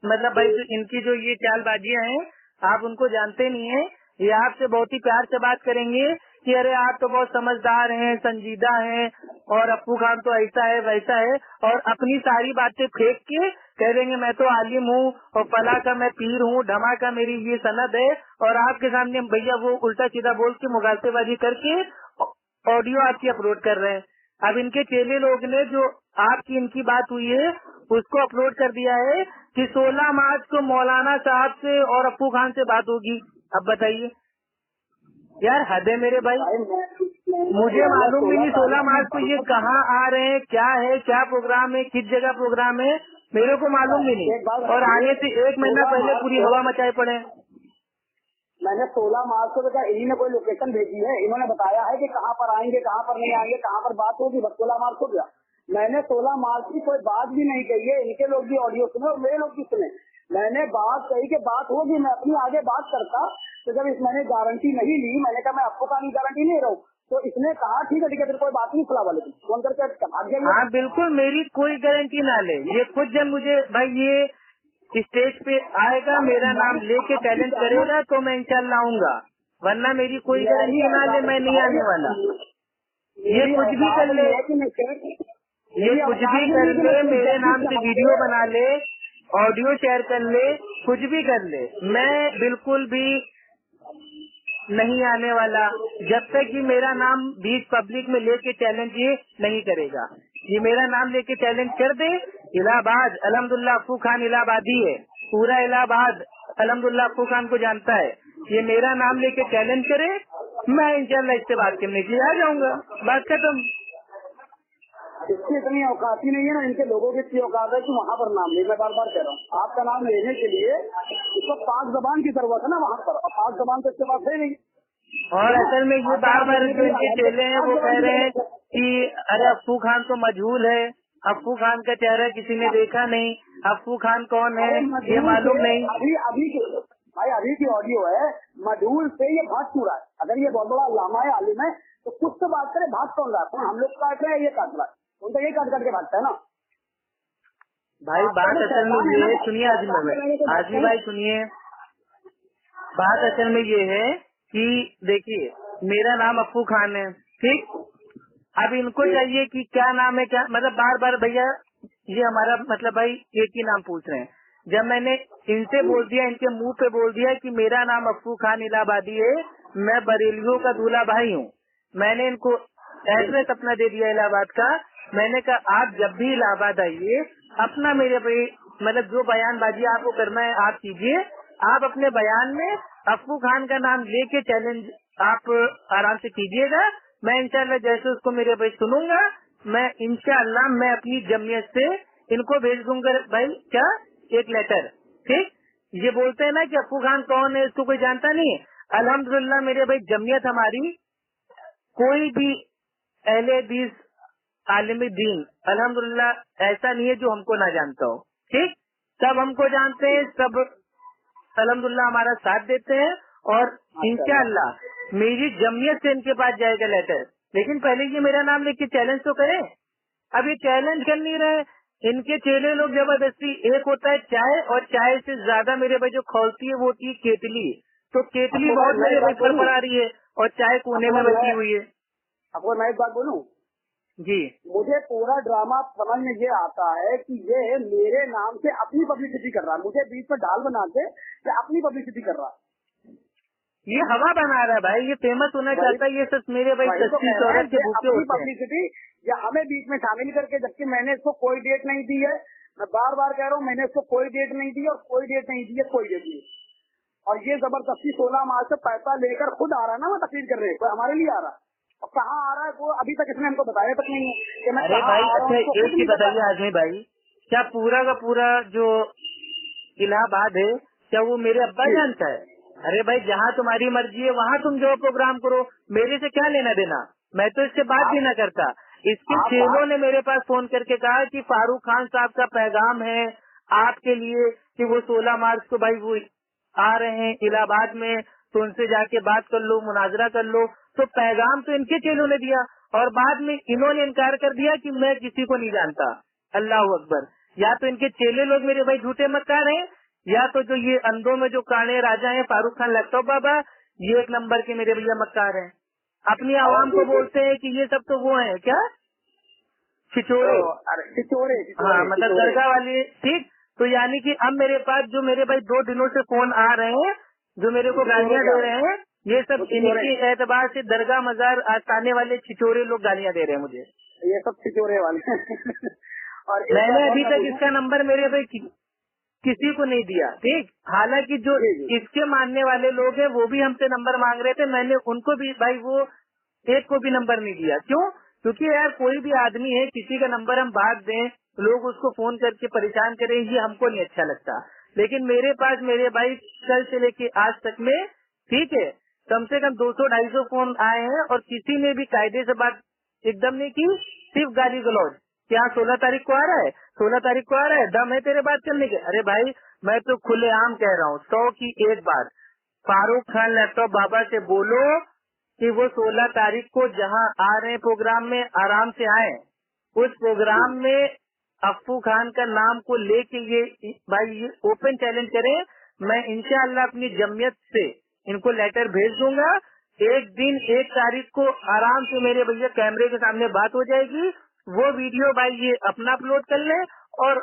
S3: मतलब भाई इनकी जो ये चालबाजियां हैं आप उनको जानते नहीं है। ये आपसे बहुत ही प्यार से बात करेंगे कि अरे आप तो बहुत समझदार हैं, संजीदा हैं, और अप्पू खान तो ऐसा है वैसा है, और अपनी सारी बातें फेंक के कह देंगे मैं तो आलिम हूँ और फला का मैं पीर हूँ, ढमा का मेरी ये सनद है, और आपके सामने भैया वो उल्टा सीधा बोल के मुगालतेबाजी करके ऑडियो आपकी अपलोड कर रहे हैं। अब इनके चेले लोग ने जो आपकी इनकी बात हुई है उसको अपलोड कर दिया है कि 16 मार्च को मौलाना साहब से और अप्पू खान से बात होगी। अब बताइए यार, हद है मेरे भाई, मुझे मालूम भी नहीं 16 मार्च को ये कहाँ आ रहे हैं, क्या है, क्या प्रोग्राम है, किस जगह प्रोग्राम है, मेरे को मालूम भी नहीं, और आने से 1 महीना पहले पूरी हवा मचाए पड़े।
S2: मैंने 16 मार्च को देखा, इन्हीं ने कोई लोकेशन भेजी है, इन्होंने बताया है कि कहाँ पर आएंगे, कहाँ पर नहीं आएंगे, कहाँ पर बात होगी, बस 16 मार्च हो गया। मैंने 16 मार्च की कोई बात भी नहीं कही है, इनके लोग भी ऑडियो सुने और मेरे लोग भी सुने। मैंने बात कही कि बात होगी, मैं अपनी आगे बात करता, तो जब मैंने गारंटी नहीं ली, मैंने कहा मैं आपको कहानी गारंटी नहीं रहा हूँ, तो इसने कहा ठीक है फिर कोई बात नहीं, सलाम वालेकुम फोन करके भाग गया।
S3: हाँ बिल्कुल, मेरी कोई गारंटी ना ले, ये खुद जब मुझे भाई ये स्टेज पे आएगा, मेरा नाम लेके चैलेंज करेगा तो मैं इंशाल्लाह आऊंगा, वरना मेरी कोई गारंटी ना ले, मैं नहीं आने वाला। ये कुछ भी कर ले, ये कुछ भी कर ले, मेरे नाम से वीडियो बना ले, ऑडियो शेयर कर ले, कुछ भी कर ले, मैं बिल्कुल भी नहीं आने वाला जब तक कि मेरा नाम बीच पब्लिक में लेके चैलेंज ये नहीं करेगा। ये मेरा नाम लेके चैलेंज कर दे, इलाहाबाद अल्हम्दुलिल्लाह अप्पू खान इलाहाबादी है, पूरा इलाहाबाद अल्हम्दुलिल्लाह अप्पू खान को जानता है। ये मेरा नाम लेके चैलेंज करे, मैं इंशाल्लाह इससे बात करने के लिए आ जाऊंगा, बात खत्म।
S2: इसकी इतनी औकात ही नहीं है ना, इनके लोगों की इतनी औकात है कि वहाँ पर नाम ले, मैं बार बार कह रहा हूँ, आपका नाम लेने के लिए इसको पाक जबान की जरूरत है ना वहाँ पर, और पाक जबान तो इसके पास है नहीं।
S3: और असल में ये बार बार जो इनके चेले हैं वो कह रहे हैं कि अरे अप्पू खान तो मजहूल है, अप्पू खान का चेहरा किसी ने देखा नहीं, अप्पू खान कौन है ये मालूम नहीं।
S2: अभी की ऑडियो है, मजहूल से ये भाग चुरा है। अगर ये बहुत बड़ा लामा है, आलिम है, तो कुछ तो बात करे, भाग कौन रहा है, हम लोग काट रहे हैं, ये काट रहा है, उनका ये काट के भागता है ना
S3: भाई। बात असल में ये सुनिए आजमी भाई सुनिए, बात असल में ये है कि देखिए मेरा नाम अप्पू खान है, ठीक। अब इनको चाहिए कि क्या नाम है, क्या मतलब बार बार भैया ये हमारा मतलब भाई एक ही नाम पूछ रहे हैं। जब मैंने इनसे बोल दिया, इनके मुंह पे बोल दिया कि मेरा नाम अप्पू खान इलाहाबादी है, मैं बरेलियों का दूल्हा भाई हूँ, मैंने इनको एड्रेस अपना दे दिया इलाहाबाद का। मैंने कहा आप जब भी इलाहाबाद आइए अपना मेरे भाई मतलब जो बयानबाजी आपको करना है आप कीजिए। आप अपने बयान में अफू खान का नाम लेके चैलेंज आप आराम से कीजिएगा। मैं इंशाल्लाह जैसे उसको मेरे भाई सुनूंगा, मैं इंशाल्लाह मैं अपनी जमीयत से इनको भेज दूंगा भाई क्या एक लेटर। ठीक, ये बोलते हैं ना कि अफू खान कौन है, इसको कोई जानता नहीं है। अल्हम्दुलिल्लाह मेरे भाई जमीयत हमारी कोई भी अहले हदीस आलिम दीन अल्हम्दुलिल्लाह ऐसा नहीं है जो हमको ना जानता हो। ठीक, सब हमको जानते हैं, सब अल्हम्दुलिल्लाह हमारा साथ देते हैं और इंशाअल्लाह मेरी जमीयत से इनके पास जाएगा लेटर। लेकिन पहले ये मेरा नाम लेके चैलेंज तो करें। अब ये चैलेंज कर नहीं रहे, इनके चेले लोग जबरदस्ती। एक होता है चाय, और चाय से ज्यादा मेरे भाई जो खौलती है वो होती है केतली। तो केतली बहुत मेरे भाई पर पड़ा रही है और चाय कोने में बची हुई है।
S2: आपको मैं एक बात बोलूं
S3: जी,
S2: मुझे पूरा ड्रामा समझ में ये आता है कि ये मेरे नाम से अपनी पब्लिसिटी कर रहा है, मुझे बीच में ढाल बना के ये अपनी पब्लिसिटी कर रहा है।
S3: ये हवा बना रहा है भाई, ये फेमस होना चाहता है। ये सब मेरे भाई सच्ची शोहरत के भूखे होते हैं।
S2: पब्लिसिटी या हमें बीच में शामिल करके, जबकि मैंने इसको कोई डेट नहीं दी है। मैं बार बार कह रहा हूँ मैंने इसको कोई डेट नहीं दी और कोई डेट नहीं दी है, कोई डेट नहीं। और ये जबरदस्ती 16 मार्च से पैसा लेकर खुद आ रहा है ना, वो तकलीफ कर रहे हैं, कोई हमारे लिए आ रहा है। और कहाँ आ रहा है वो अभी तक इसने हमको बताया तक नहीं है कि मैं
S3: अरे
S2: कहाँ
S3: भाई
S2: आ रहा हूँ,
S3: अच्छा
S2: इसको खुद
S3: एक ही
S2: नहीं पता।
S3: बताइए आजमी भाई, क्या पूरा का पूरा जो इलाहाबाद है क्या वो मेरे अब्बा जानता है? अरे भाई जहाँ तुम्हारी मर्जी है वहाँ तुम जो प्रोग्राम करो, मेरे से क्या लेना देना। मैं तो इससे बात भी ना करता। इसके चेलों ने मेरे पास फोन करके कहा कि फारूक खान साहब का पैगाम है आपके लिए कि वो 16 मार्च को भाई वो आ रहे हैं इलाहाबाद में, तो उनसे जाके बात कर लो, मुनाजरा कर लो। तो पैगाम तो इनके चेलों ने दिया और बाद में इन्होंने इनकार कर दिया कि मैं किसी को नहीं जानता। अल्लाह अकबर। या तो इनके चेले लोग मेरे भाई झूठे मक्कार हैं, या तो जो ये अंधों में जो काने राजा हैं फारूक खान लैपटॉप बाबा, ये एक नंबर के मेरे भैया मक्कार हैं। अपनी आवाम को बोलते हैं कि ये सब तो वो हैं क्या छिचोरे।
S2: छिचोरे
S3: हाँ मतलब दरगाह वाली। ठीक, तो यानी कि अब मेरे पास जो मेरे भाई 2 दिनों से फोन आ रहे हैं जो मेरे को गालियाँ दे रहे हैं, ये सब इनके एतबार से दरगाह मजार आने वाले छिचोरे लोग गालियाँ दे रहे हैं मुझे।
S2: ये सब छिचोरे वाले और
S3: मैंने अभी तक इसका नंबर मेरे भाई किसी को नहीं दिया। ठीक, हालांकि जो इसके मानने वाले लोग हैं वो भी हमसे नंबर मांग रहे थे, मैंने उनको भी भाई वो एक को भी नंबर नहीं दिया। क्यों? क्योंकि यार कोई भी आदमी है, किसी का नंबर हम बात दें, लोग उसको फोन करके परेशान करें, ये हमको नहीं अच्छा लगता। लेकिन मेरे पास मेरे भाई कल से लेके आज तक में ठीक है कम से कम 200-250 फोन आए हैं और किसी ने भी कायदे से बात एकदम नहीं की, सिर्फ गाली गलौज। क्या 16 तारीख को आ रहा है, 16 तारीख को आ रहा है, दम है तेरे बात करने के? अरे भाई मैं तो खुलेआम कह रहा हूँ 100 की एक बात, फारूक खान लैपटॉप बाबा से बोलो कि वो 16 तारीख को जहाँ आ रहे हैं प्रोग्राम में आराम से आए। उस प्रोग्राम में अफू खान का नाम को लेके ये भाई ये ओपन चैलेंज करें। मैं इंशाअल्लाह अपनी जमीयत से इनको लेटर भेज दूंगा। एक दिन 1 तारीख को आराम से मेरे भैया कैमरे के सामने बात हो जाएगी। वो वीडियो भाई ये अपना अपलोड कर ले और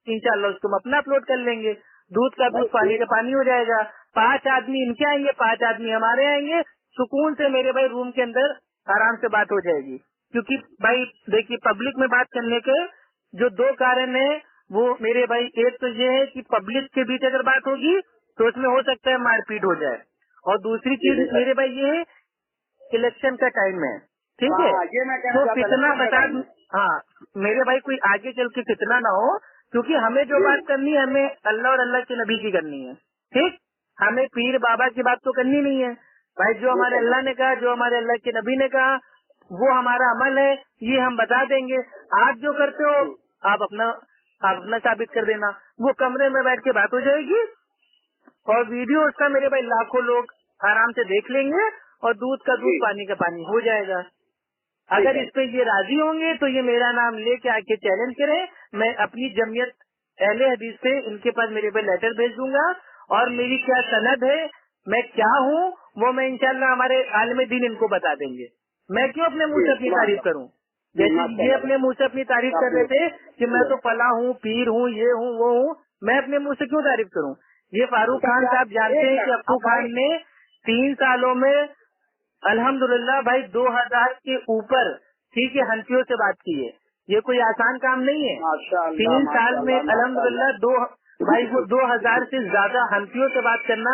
S3: इंशाअल्लाह उसको हम अपना अपलोड कर लेंगे। दूध का दूध पानी का पानी हो जाएगा। 5 आदमी इनके आएंगे, 5 आदमी हमारे आएंगे, सुकून से मेरे भाई रूम के अंदर आराम से बात हो जाएगी। क्योंकि भाई देखिए पब्लिक में बात करने के जो 2 कारण है वो मेरे भाई, एक तो ये है कि पब्लिक के बीच अगर बात होगी तो उसमें हो सकता है मारपीट हो जाए, और दूसरी चीज मेरे भाई ये है इलेक्शन का टाइम है। ठीक है, तो कितना फसाद, हाँ मेरे भाई कोई आगे चल के कितना ना हो, क्योंकि हमें जो बात करनी है हमें अल्लाह और अल्लाह के नबी की करनी है। ठीक, हमें पीर बाबा की बात तो करनी नहीं है भाई। जो हमारे अल्लाह ने कहा, जो हमारे अल्लाह के नबी ने कहा, वो हमारा अमल है, ये हम बता देंगे। आप जो करते हो आप अपना साबित कर देना। वो कमरे में बैठ के बात हो जाएगी और वीडियो उसका मेरे भाई लाखों लोग आराम से देख लेंगे और दूध का दूध पानी का पानी हो जाएगा। अगर इस पे ये राजी होंगे तो ये मेरा नाम लेके आके चैलेंज करें। मैं अपनी जमीयत अहले हदीस से इनके पास मेरे पे लेटर भेज दूंगा और मेरी क्या सनद है, मैं क्या हूँ, वो मैं इंशाल्लाह हमारे आलिम दीन इनको बता देंगे। मैं क्यों अपने मुंह से अपनी तारीफ करूँ? जैसे ये अपने मुंह से अपनी तारीफ कर रहे थे कि मैं तो फला हूँ, पीर हूँ, ये हूँ, वो हूँ, मैं अपने मुंह से क्यों तारीफ करूँ? ये फारूक खान साहब जानते हैं कि अफू खान ने 3 सालों में अल्हम्दुलिल्लाह भाई 2000 के ऊपर ठीक है हनफियों से बात की है। ये कोई आसान काम नहीं है।
S2: माशाअल्लाह,
S3: 3 साल में
S2: माशाअल्लाह,
S3: अल्हम्दुलिल्लाह भाई वो 2000 से ज्यादा हनफियों से बात करना,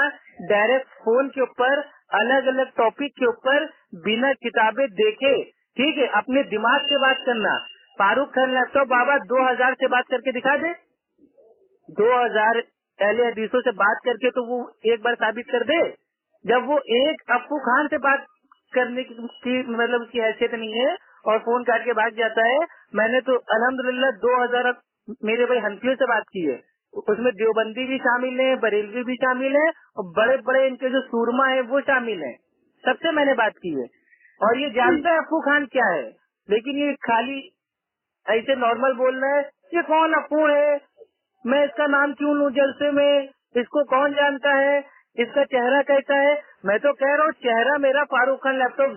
S3: डायरेक्ट फोन के ऊपर अलग अलग टॉपिक के ऊपर बिना किताबें देखे ठीक है अपने दिमाग से बात करना। फारूक खान लैपटॉप बाबा 2000 से बात करके दिखा दे, 2000 अहले हदीसों से बात करके तो वो एक बार साबित कर दे। जब वो एक अप्पू खान से बात करने की मतलब उसकी हैसियत नहीं है और फोन काट के भाग जाता है। मैंने तो अल्हम्दुलिल्लाह 2000 मेरे भाई हनफियों से बात की है, उसमें देवबंदी भी शामिल है, बरेलवी भी शामिल है और बड़े बड़े इनके जो सूरमा है वो शामिल है, सबसे मैंने बात की है। और ये जानता है अप्पू खान क्या है, लेकिन ये खाली ऐसे नॉर्मल बोल रहा है ये कौन अप्पू है, मैं इसका नाम क्यों लूं जलसे में, इसको कौन जानता है, इसका चेहरा कैसा है। मैं तो कह रहा हूँ चेहरा मेरा फारूक खान लैपटॉप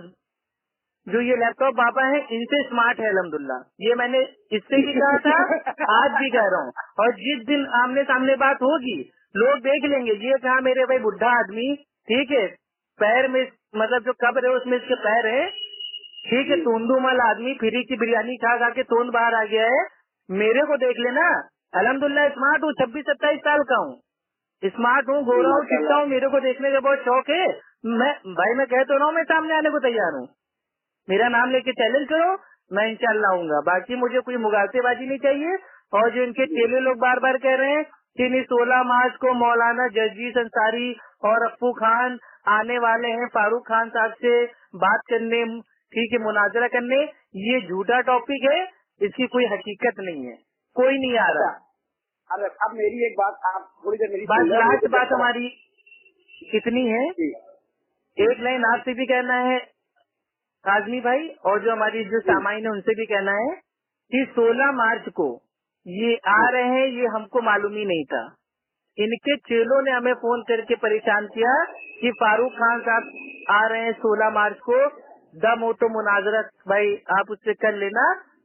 S3: जो ये लैपटॉप बाबा है इनसे स्मार्ट है अल्हम्दुलिल्लाह। ये मैंने इससे भी कहा था, आज भी कह रहा हूँ। और जिस दिन आमने सामने बात होगी लोग देख लेंगे ये कहा मेरे भाई बुढ़ा आदमी ठीक है, पैर में मतलब जो कब्र है उसमें इसके पैर है ठीक है, तोंदूमल आदमी फ्री की बिरयानी खा खा के तोंद बाहर आ गया है। मेरे को देख लेना अल्हम्दुलिल्लाह स्मार्ट हूँ, 26-27 साल का हूँ, स्मार्ट हूँ, गोरा हूँ, चिट्टा हूँ, मेरे को देखने का बहुत शौक है। मैं कह तो रहा हूँ मैं सामने आने को तैयार हूँ, मेरा नाम लेके चैलेंज करो, मैं इंशाल्लाह आऊंगा। बाकी मुझे कोई मुगालतेबाजी नहीं चाहिए। और जो इनके चेले लोग बार बार कह रहे हैं कि नहीं 16 मार्च को मौलाना जजीज अंसारी और अप्पू खान आने वाले हैं फारूक खान साहब से बात करने ठीक है मुनाजरा करने, ये झूठा टॉपिक है, इसकी कोई हकीकत नहीं है, कोई नहीं आ रहा।
S2: अरे अब मेरी एक बात आप थोड़ी देर मेरी
S3: बस लास्ट बात हमारी इतनी है,
S2: जी।
S3: एक लाइन आपसे भी कहना है आजमी भाई और जो हमारी जो सामाइन है उनसे भी कहना है कि 16 मार्च को ये आ रहे हैं, ये हमको मालूम ही नहीं था। इनके चेलों ने हमें फोन करके परेशान किया कि फारूक खान साहब आ रहे हैं 16 मार्च को, दम हो तो मुनाजरा भाई आप उससे कर लेना।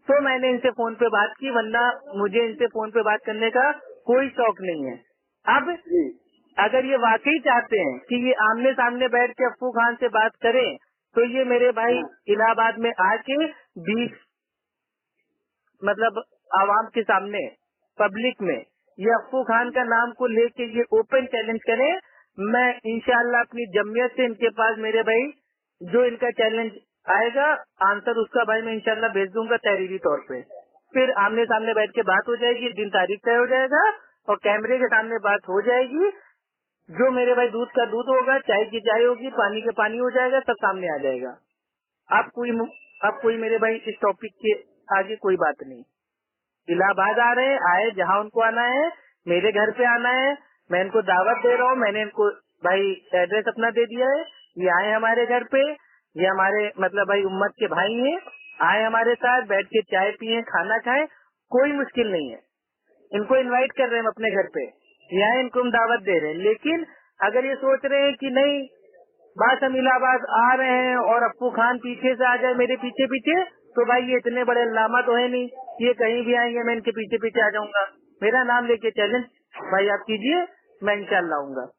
S3: तो मैंने इनसे फोन पे बात की, वरना मुझे इनसे फोन पे बात करने का कोई शौक नहीं है। अब अगर ये वाकई चाहते हैं कि ये आमने सामने बैठ के अप्पू खान से बात करें तो ये मेरे भाई इलाहाबाद में आके 20 मतलब आवाम के सामने पब्लिक में ये अप्पू खान का नाम को लेके ये ओपन चैलेंज करें। मैं इंशाल्लाह अपनी जमीयत से इनके पास मेरे भाई जो इनका चैलेंज आएगा आंसर उसका भाई मैं इंशाल्लाह भेज दूंगा तहरीरी तौर पे। फिर आमने सामने बैठ के बात हो जाएगी, दिन तारीख तय हो जाएगा और कैमरे के सामने बात हो जाएगी। जो मेरे भाई दूध का दूध होगा, चाय की चाय होगी, पानी का पानी हो जाएगा, सब सामने आ जाएगा। अब कोई मेरे भाई इस टॉपिक के आगे कोई बात नहीं। इलाहाबाद आ रहे हैं, आए जहाँ उनको आना है, मेरे घर पे आना है, मैं इनको दावत दे रहा हूँ, मैंने इनको भाई एड्रेस अपना दे दिया है, ये आए हमारे घर पे, ये हमारे मतलब भाई उम्मत के भाई हैं, आए हमारे साथ बैठ के चाय पिए, खाना खाएं, कोई मुश्किल नहीं है। इनको इनवाइट कर रहे हैं हम अपने घर पे, यहाँ इनको हम दावत दे रहे हैं। लेकिन अगर ये सोच रहे हैं कि नहीं बस हम इलाहाबाद आ रहे हैं और अप्पू खान पीछे से आ जाए मेरे पीछे पीछे, तो भाई ये इतने बड़े अल्लामा तो है नहीं, ये कहीं भी आएंगे मैं इनके पीछे पीछे आ जाऊंगा। मेरा नाम लेके चैलेंज भाई आप कीजिए, मैं इंशाल्लाह आऊंगा।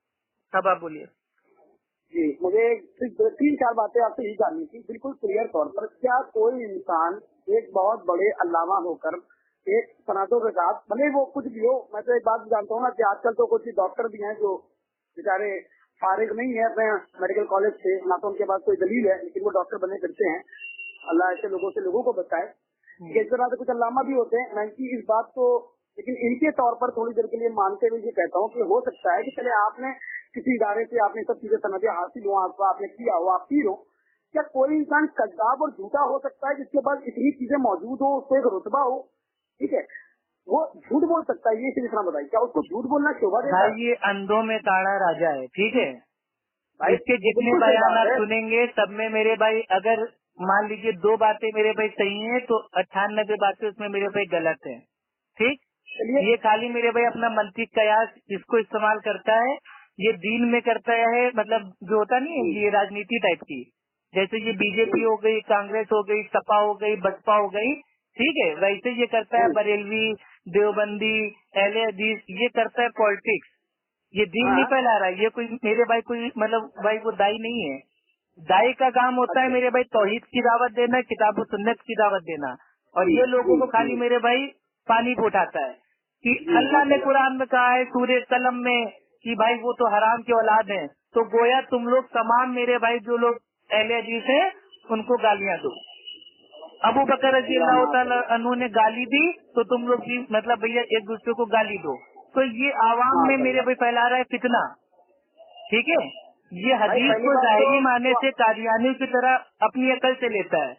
S3: अब आप बोलिए।
S2: जी, मुझे 3-4 बातें आपसे यही जाननी थी बिल्कुल क्लियर तौर पर। क्या कोई इंसान एक बहुत बड़े अल्लामा होकर एक सनदों के साथ भले वो कुछ भी हो, मैं तो एक बात जानता हूँ ना कि आजकल तो कुछ डॉक्टर भी हैं जो बेचारे फारिग नहीं है अपने मेडिकल कॉलेज से, ना तो उनके पास कोई दलील है, लेकिन वो डॉक्टर बनने करते हैं। अल्लाह ऐसे लोगों से लोगों को बचाए। इस तरह से कुछ अल्लामा भी होते हैं। मैं इस बात को लेकिन इनके तौर पर थोड़ी देर के लिए मानते हुए ये कहता हूँ कि हो सकता है कि चले आपने किसी इदारे से आपने सब चीजें सनदें हासिल हो, आपने किया हो, आप पीर हो, क्या कोई इंसान कद्दाब और झूठा हो सकता है जिसके पास इतनी चीजें मौजूद हो, उसको एक रुतबा हो, ठीक है, वो झूठ बोल सकता है? ये सिर्फ इतना बताइए, क्या उसको झूठ बोलना शोभा देता है?
S3: भाई ये अंधों में काड़ा राजा है, ठीक है भाई, इसके जितने बयान आप सुनेंगे सब में मेरे भाई अगर मान लीजिए 2 बातें मेरे भाई सही हैं तो 98 बातें उसमें मेरे भाई गलत है। ठीक, ये खाली मेरे भाई अपना मंतिक कयास इसको इस्तेमाल करता है, ये दीन में करता है, मतलब जो होता नहीं है ये राजनीति टाइप की, जैसे ये बीजेपी हो गई, कांग्रेस हो गई, सपा हो गई, बसपा हो गई, ठीक है, वैसे ये करता है बरेलवी, देवबंदी, अहले हदीस, ये करता है पॉलिटिक्स। ये दीन नहीं फैला रहा है, ये कोई मेरे भाई कोई मतलब भाई वो दाई नहीं है, दाई का काम होता है मेरे भाई तौहीद की दावत देना, किताब व सुन्नत की दावत देना, और ये लोगों को खाली मेरे भाई पानी उठाता है कि अल्लाह ने कुरान में कहा है सूरह कलम में कि भाई वो तो हराम की औलाद है, तो गोया तुम लोग तमाम मेरे भाई जो लोग अहले हदीस है उनको गालियां दो। अबू बकर रजी अल्लाह तआला अन्हु ने गाली दी तो तुम लोग भी मतलब भैया एक दूसरे को गाली दो। तो ये आवाम में मेरे भाई फैला रहा है फितना, ठीक है। ये हदीस को जाहिरी माने से कादियानी की तरह अपनी अकल से लेता है,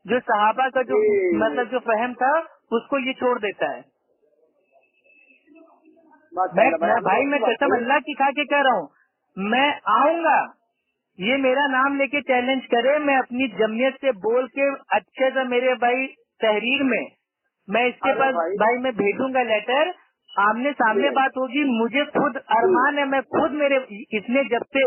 S3: जो सहाबा का जो मतलब जो फहम था उसको ये छोड़ देता है। भाई मैं कसम अल्लाह की खा के कह रहा हूँ, मैं आऊंगा, ये मेरा नाम लेके चैलेंज करे, मैं अपनी जमीयत से बोल के अच्छे से मेरे भाई तहरीर में मैं इसके पास भाई मैं भेजूंगा लेटर, आमने सामने बात होगी। मुझे खुद अरमान है, मैं खुद मेरे इसने जब से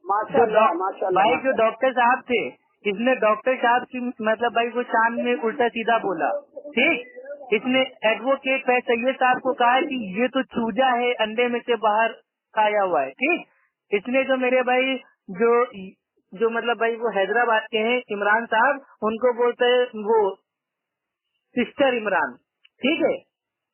S3: भाई जो डॉक्टर साहब थे, इसने डॉक्टर साहब की मतलब भाई वो शान में उल्टा सीधा बोला, ठीक। इसने एडवोकेट सैयद साहब को कहा कि ये तो चूजा है, अंडे में से बाहर आया हुआ है, ठीक। इसने जो मेरे भाई जो मतलब भाई वो हैदराबाद के हैं इमरान साहब, उनको बोलते हैं वो सिस्टर इमरान, ठीक है।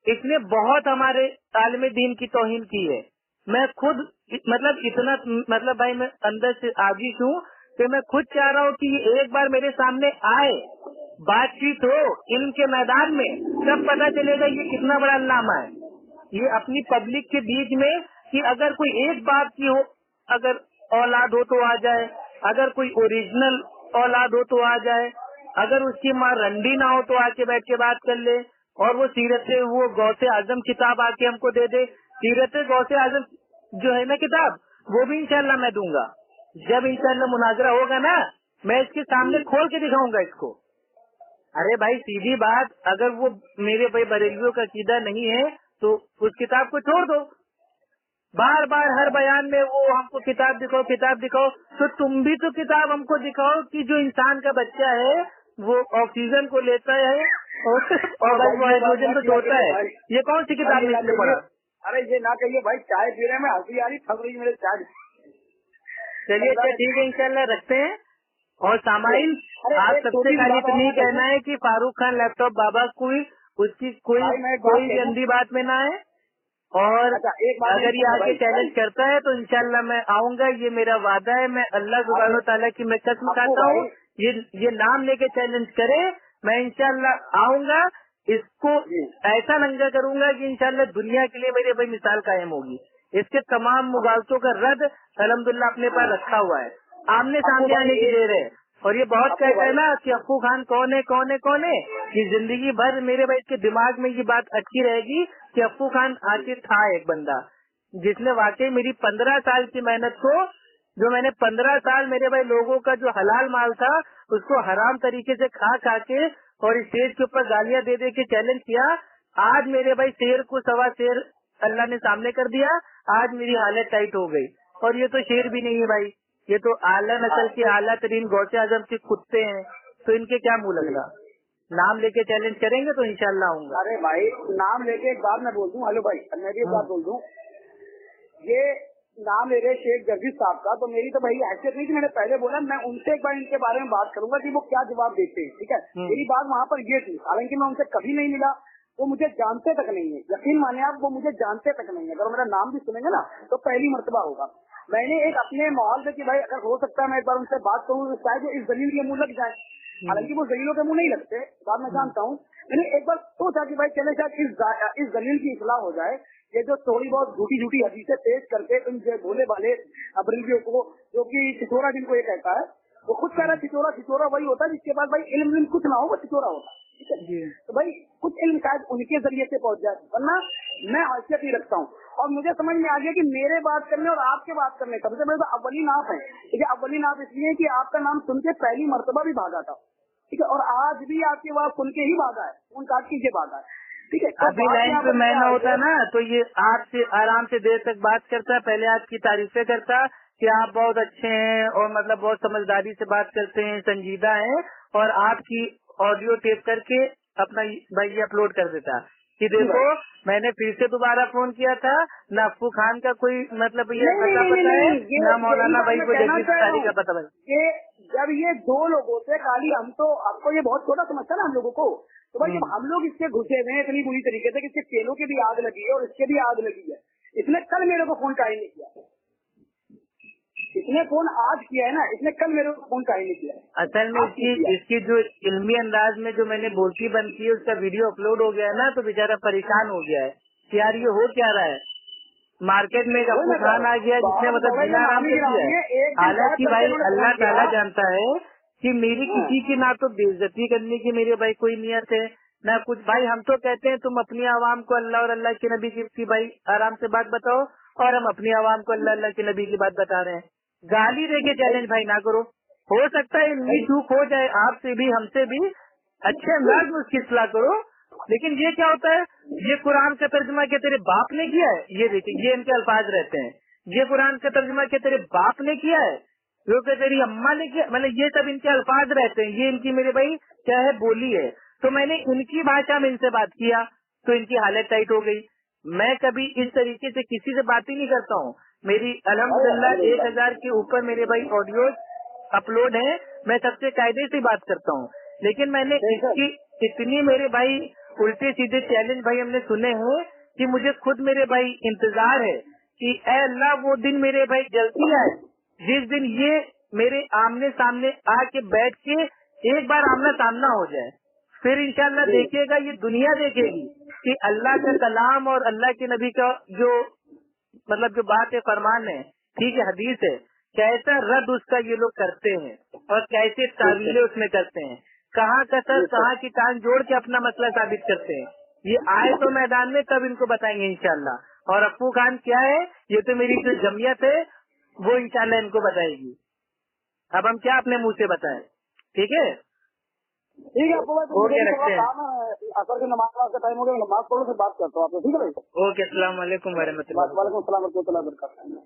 S3: इसने बहुत हमारे तालिम दीन की तौहीन की है। मैं खुद मतलब इतना मतलब भाई मैं अंदर से आजिज हूँ कि मैं खुद चाह रहा हूँ कि एक बार मेरे सामने आए, बातचीत हो इल्म के मैदान में, तब पता चलेगा ये कितना बड़ा अल्लामा है। ये अपनी पब्लिक के बीच में कि अगर कोई एक बात की हो, अगर औलाद हो तो आ जाए, अगर कोई ओरिजिनल औलाद हो तो आ जाए, अगर उसकी माँ रंडी ना हो तो आके बैठ के बात कर ले, और वो सीरत वो गौसे आजम किताब आके हमको दे दे। सीरत गौसे आजम जो है ना किताब, वो भी इंशाल्लाह मैं दूंगा। जब इंशाल्लाह मुनाजरा होगा ना, मैं इसके सामने खोल के दिखाऊंगा इसको। अरे भाई सीधी बात, अगर वो मेरे भाई बरेलियों का अकीदा नहीं है तो उस किताब को छोड़ दो। बार बार हर बयान में वो हमको किताब दिखाओ, तो तुम भी तो किताब हमको दिखाओ कि जो इंसान का बच्चा है वो ऑक्सीजन को लेता है और भाई वो हाइड्रोजन को छोड़ता है। ये कौन सी किताब में इसने पढ़ा?
S2: अरे ये ना कहिए भाई, चाय पी रहे में हंसी आ रही, थक रही मेरे चाय।
S3: चलिए अच्छा ठीक है, इंशाल्लाह रखते हैं। और सामाइन आप सबसे खाली इतनी कहना है कि फारूक खान लैपटॉप बाबा उसकी कोई गंदी बात में ना है, और अगर ये आके चैलेंज करता है तो इंशाल्लाह मैं आऊंगा, ये मेरा वादा है। मैं अल्लाह सुब्हानो तआला की मैं कसम खाता हूँ, ये नाम लेके चैलेंज करे, मैं इंशाल्लाह आऊंगा, इसको ऐसा नंगा करूंगा कि इंशाल्लाह दुनिया के लिए मेरे भाई मिसाल कायम होगी। इसके तमाम मुगालतों का रद्द अल्हम्दुलिल्लाह अपने पास रखा हुआ है, आमने सामने आने की देर है। और ये बहुत कहता है ना कि अप्पू खान कौन है, कि जिंदगी भर मेरे भाई के दिमाग में ये बात अच्छी रहेगी कि अप्पू खान आखिर था एक बंदा जिसने वाकई मेरी 15 साल की मेहनत को, जो मैंने 15 साल मेरे भाई लोगों का जो हलाल माल था उसको हराम तरीके से खा के और स्टेज के ऊपर गालियां दे के चैलेंज किया, आज मेरे भाई शेर को सवा शेर अल्लाह ने सामने कर दिया। आज मेरी हालत टाइट हो गई। और ये तो शेर भी नहीं है भाई, ये तो आला नस्ल के आला तरीन गौसे आजम के कुत्ते हैं, तो इनके क्या मुंह लगना। नाम लेके चैलेंज करेंगे तो इंशाल्लाह आऊंगा।
S2: अरे भाई नाम लेके एक बार मैं बोल दूं, हेलो भाई मैं भी एक बात बोल दूं, ये नाम ले रहे शेख जगदीश साहब का, तो मेरी तो भाई हैसियत नहीं कि मैंने पहले बोला, मैं उनसे एक बार इनके बारे में बात करूंगा कि वो क्या जवाब देते हैं, ठीक है। मेरी बात वहाँ पर ये थी, हालांकि मैं उनसे कभी नहीं मिला, वो मुझे जानते तक नहीं है, यकीन माने आप, वो मुझे जानते तक नहीं है। अगर मेरा नाम भी सुनेंगे ना तो पहली मर्तबा होगा। मैंने एक अपने माहौल में कि भाई अगर हो सकता है मैं एक बार उनसे बात करूँ, शायद वो इस दलील के मुंह लग जाए, हालांकि वो दलीलों के मुंह नहीं लगते, बात मैं जानता हूँ। मैंने एक बार सोचा कि भाई चले शायद इस दलील की इस्लाह हो जाए। ये जो थोड़ी बहुत झूठी हदीसें पेश करके इन जो भोले वाले अबरेलियों को, जो कि छिचोरा जिनको ये कहता है, वो खुद कह रहा है छिचोरा वही होता है जिसके पास भाई इल्म कुछ ना हो, वो छिचोरा होता है, ठीक है। तो भाई कुछ इल्म शायद उनके जरिए से पहुंच जाए, वरना मैं हैसियत नहीं रखता हूँ। और मुझे समझ में आ गया कि मेरे बात करने और आपके बात करने सबसे बड़े तो अव्वलीन आप है, ठीक है। अव्वलीन आप इसलिए कि आपका नाम सुन के पहली मर्तबा भी भागा था, ठीक है, और आज भी आपके बात सुन के ही भागा है, उन काट कीजिए भागा है, ठीक है।
S3: अभी लाइन पे मैं ना होता ना तो ये आपसे आराम से देर तक बात करता, पहले आपकी तारीफें करता कि आप बहुत अच्छे हैं और मतलब बहुत समझदारी से बात करते हैं, संजीदा हैं, और आपकी ऑडियो टेप करके अपना भाई ये अपलोड कर देता। कि देखो मैंने फिर से दोबारा फोन किया था, ना अप्पू खान का कोई मतलब ये पता है, ना मौलाना भाई को जगदीश अंसारी का पता भाई।
S2: ये जब ये दो लोगों से खाली हम तो आपको ये बहुत छोटा समझता ना हम लोगों को, तो भाई जब हम लोग इसके घुसे हुए हैं इतनी बुरी तरीके से कि इसके केलों की भी आग लगी है और इसके भी आग लगी है, इसने कल मेरे को फोन काहे नहीं किया? इसने फोन आज किया है ना, इसने कल मेरे को फोन काहे नहीं किया?
S3: असल में इसकी जो इल्मी अंदाज में जो मैंने बोलती बंद की है उसका वीडियो अपलोड हो गया है ना, तो बेचारा परेशान हो गया है कि यार ये हो क्या रहा है। मार्केट में एक अप्पू खान आ गया जिसने मतलब बिना आराम से किया है। हालांकि भाई अल्लाह ताला जानता है कि मेरी किसी की ना तो बेइज्जती करने की मेरे भाई कोई नियत है ना कुछ। भाई हम तो कहते हैं तुम अपनी आवाम को अल्लाह और अल्लाह के नबी की भाई आराम से बात बताओ, और हम अपनी आवाम को अल्लाह अल्लाह के नबी की बात बता रहे हैं। गाली देके चैलेंज भाई ना करो, हो सकता है इनकी चूक हो जाए आपसे भी हमसे भी, अच्छे अंदाज में उसकी इस्लाह करो। लेकिन ये क्या होता है, ये कुरान का तर्जुमा क्या तेरे बाप ने किया है? ये देखिए ये इनके अल्फाज रहते हैं, ये कुरान का तर्जुमा क्या तेरे बाप ने किया है, जो कि तेरी अम्मा ने किया, मतलब ये सब इनके अल्फाज रहते हैं, ये इनकी मेरे भाई क्या है बोली है। तो मैंने इनकी भाषा में इनसे बात किया तो इनकी हालत टाइट हो गई। मैं कभी इस तरीके से किसी से बात ही नहीं करता हूँ। मेरी अल्हम्दुलिल्लाह 1000 के ऊपर मेरे भाई ऑडियो अपलोड है, मैं सबसे कायदे से बात करता हूँ। लेकिन मैंने इसकी इतनी मेरे भाई उल्टे सीधे चैलेंज भाई हमने सुने हैं कि मुझे खुद मेरे भाई इंतजार है कि ऐ अल्लाह वो दिन मेरे भाई जल्दी आए जिस दिन ये मेरे आमने सामने आके बैठ के एक बार आमना सामना हो जाए। फिर इंशाल्लाह देखिएगा ये दुनिया देखेगी कि अल्लाह का कलाम और अल्लाह के नबी का जो मतलब जो बात है फरमान है, ठीक है, हदीस है, कैसा रद्द उसका ये लोग करते हैं और कैसे तावीलें उसमें करते हैं, कहाँ कसर कहाँ की टांग जोड़ के अपना मसला साबित करते हैं। ये आए तो मैदान में तब इनको बताएंगे इंशाल्लाह। और अप्पू खान क्या है, ये तो मेरी जो जमीयत है वो इंशाल्लाह इनको बताएगी। अब हम क्या अपने मुंह से बताएं, ठीक है?
S2: ठीक है अप्पू भाई, तो
S3: ओके,
S2: मुझे
S3: रखते हैं।
S2: काम है, असर की नमाज का टाइम हो गया, नमाज पढ़ो फिर बात करता हूँ आपसे, ठीक है भाई?
S3: ओके, अस्सलाम वालेकुम वरहमतुल्लाह।
S2: वालेकुम सलाम वरहमतुल्लाह वबरकातुहू।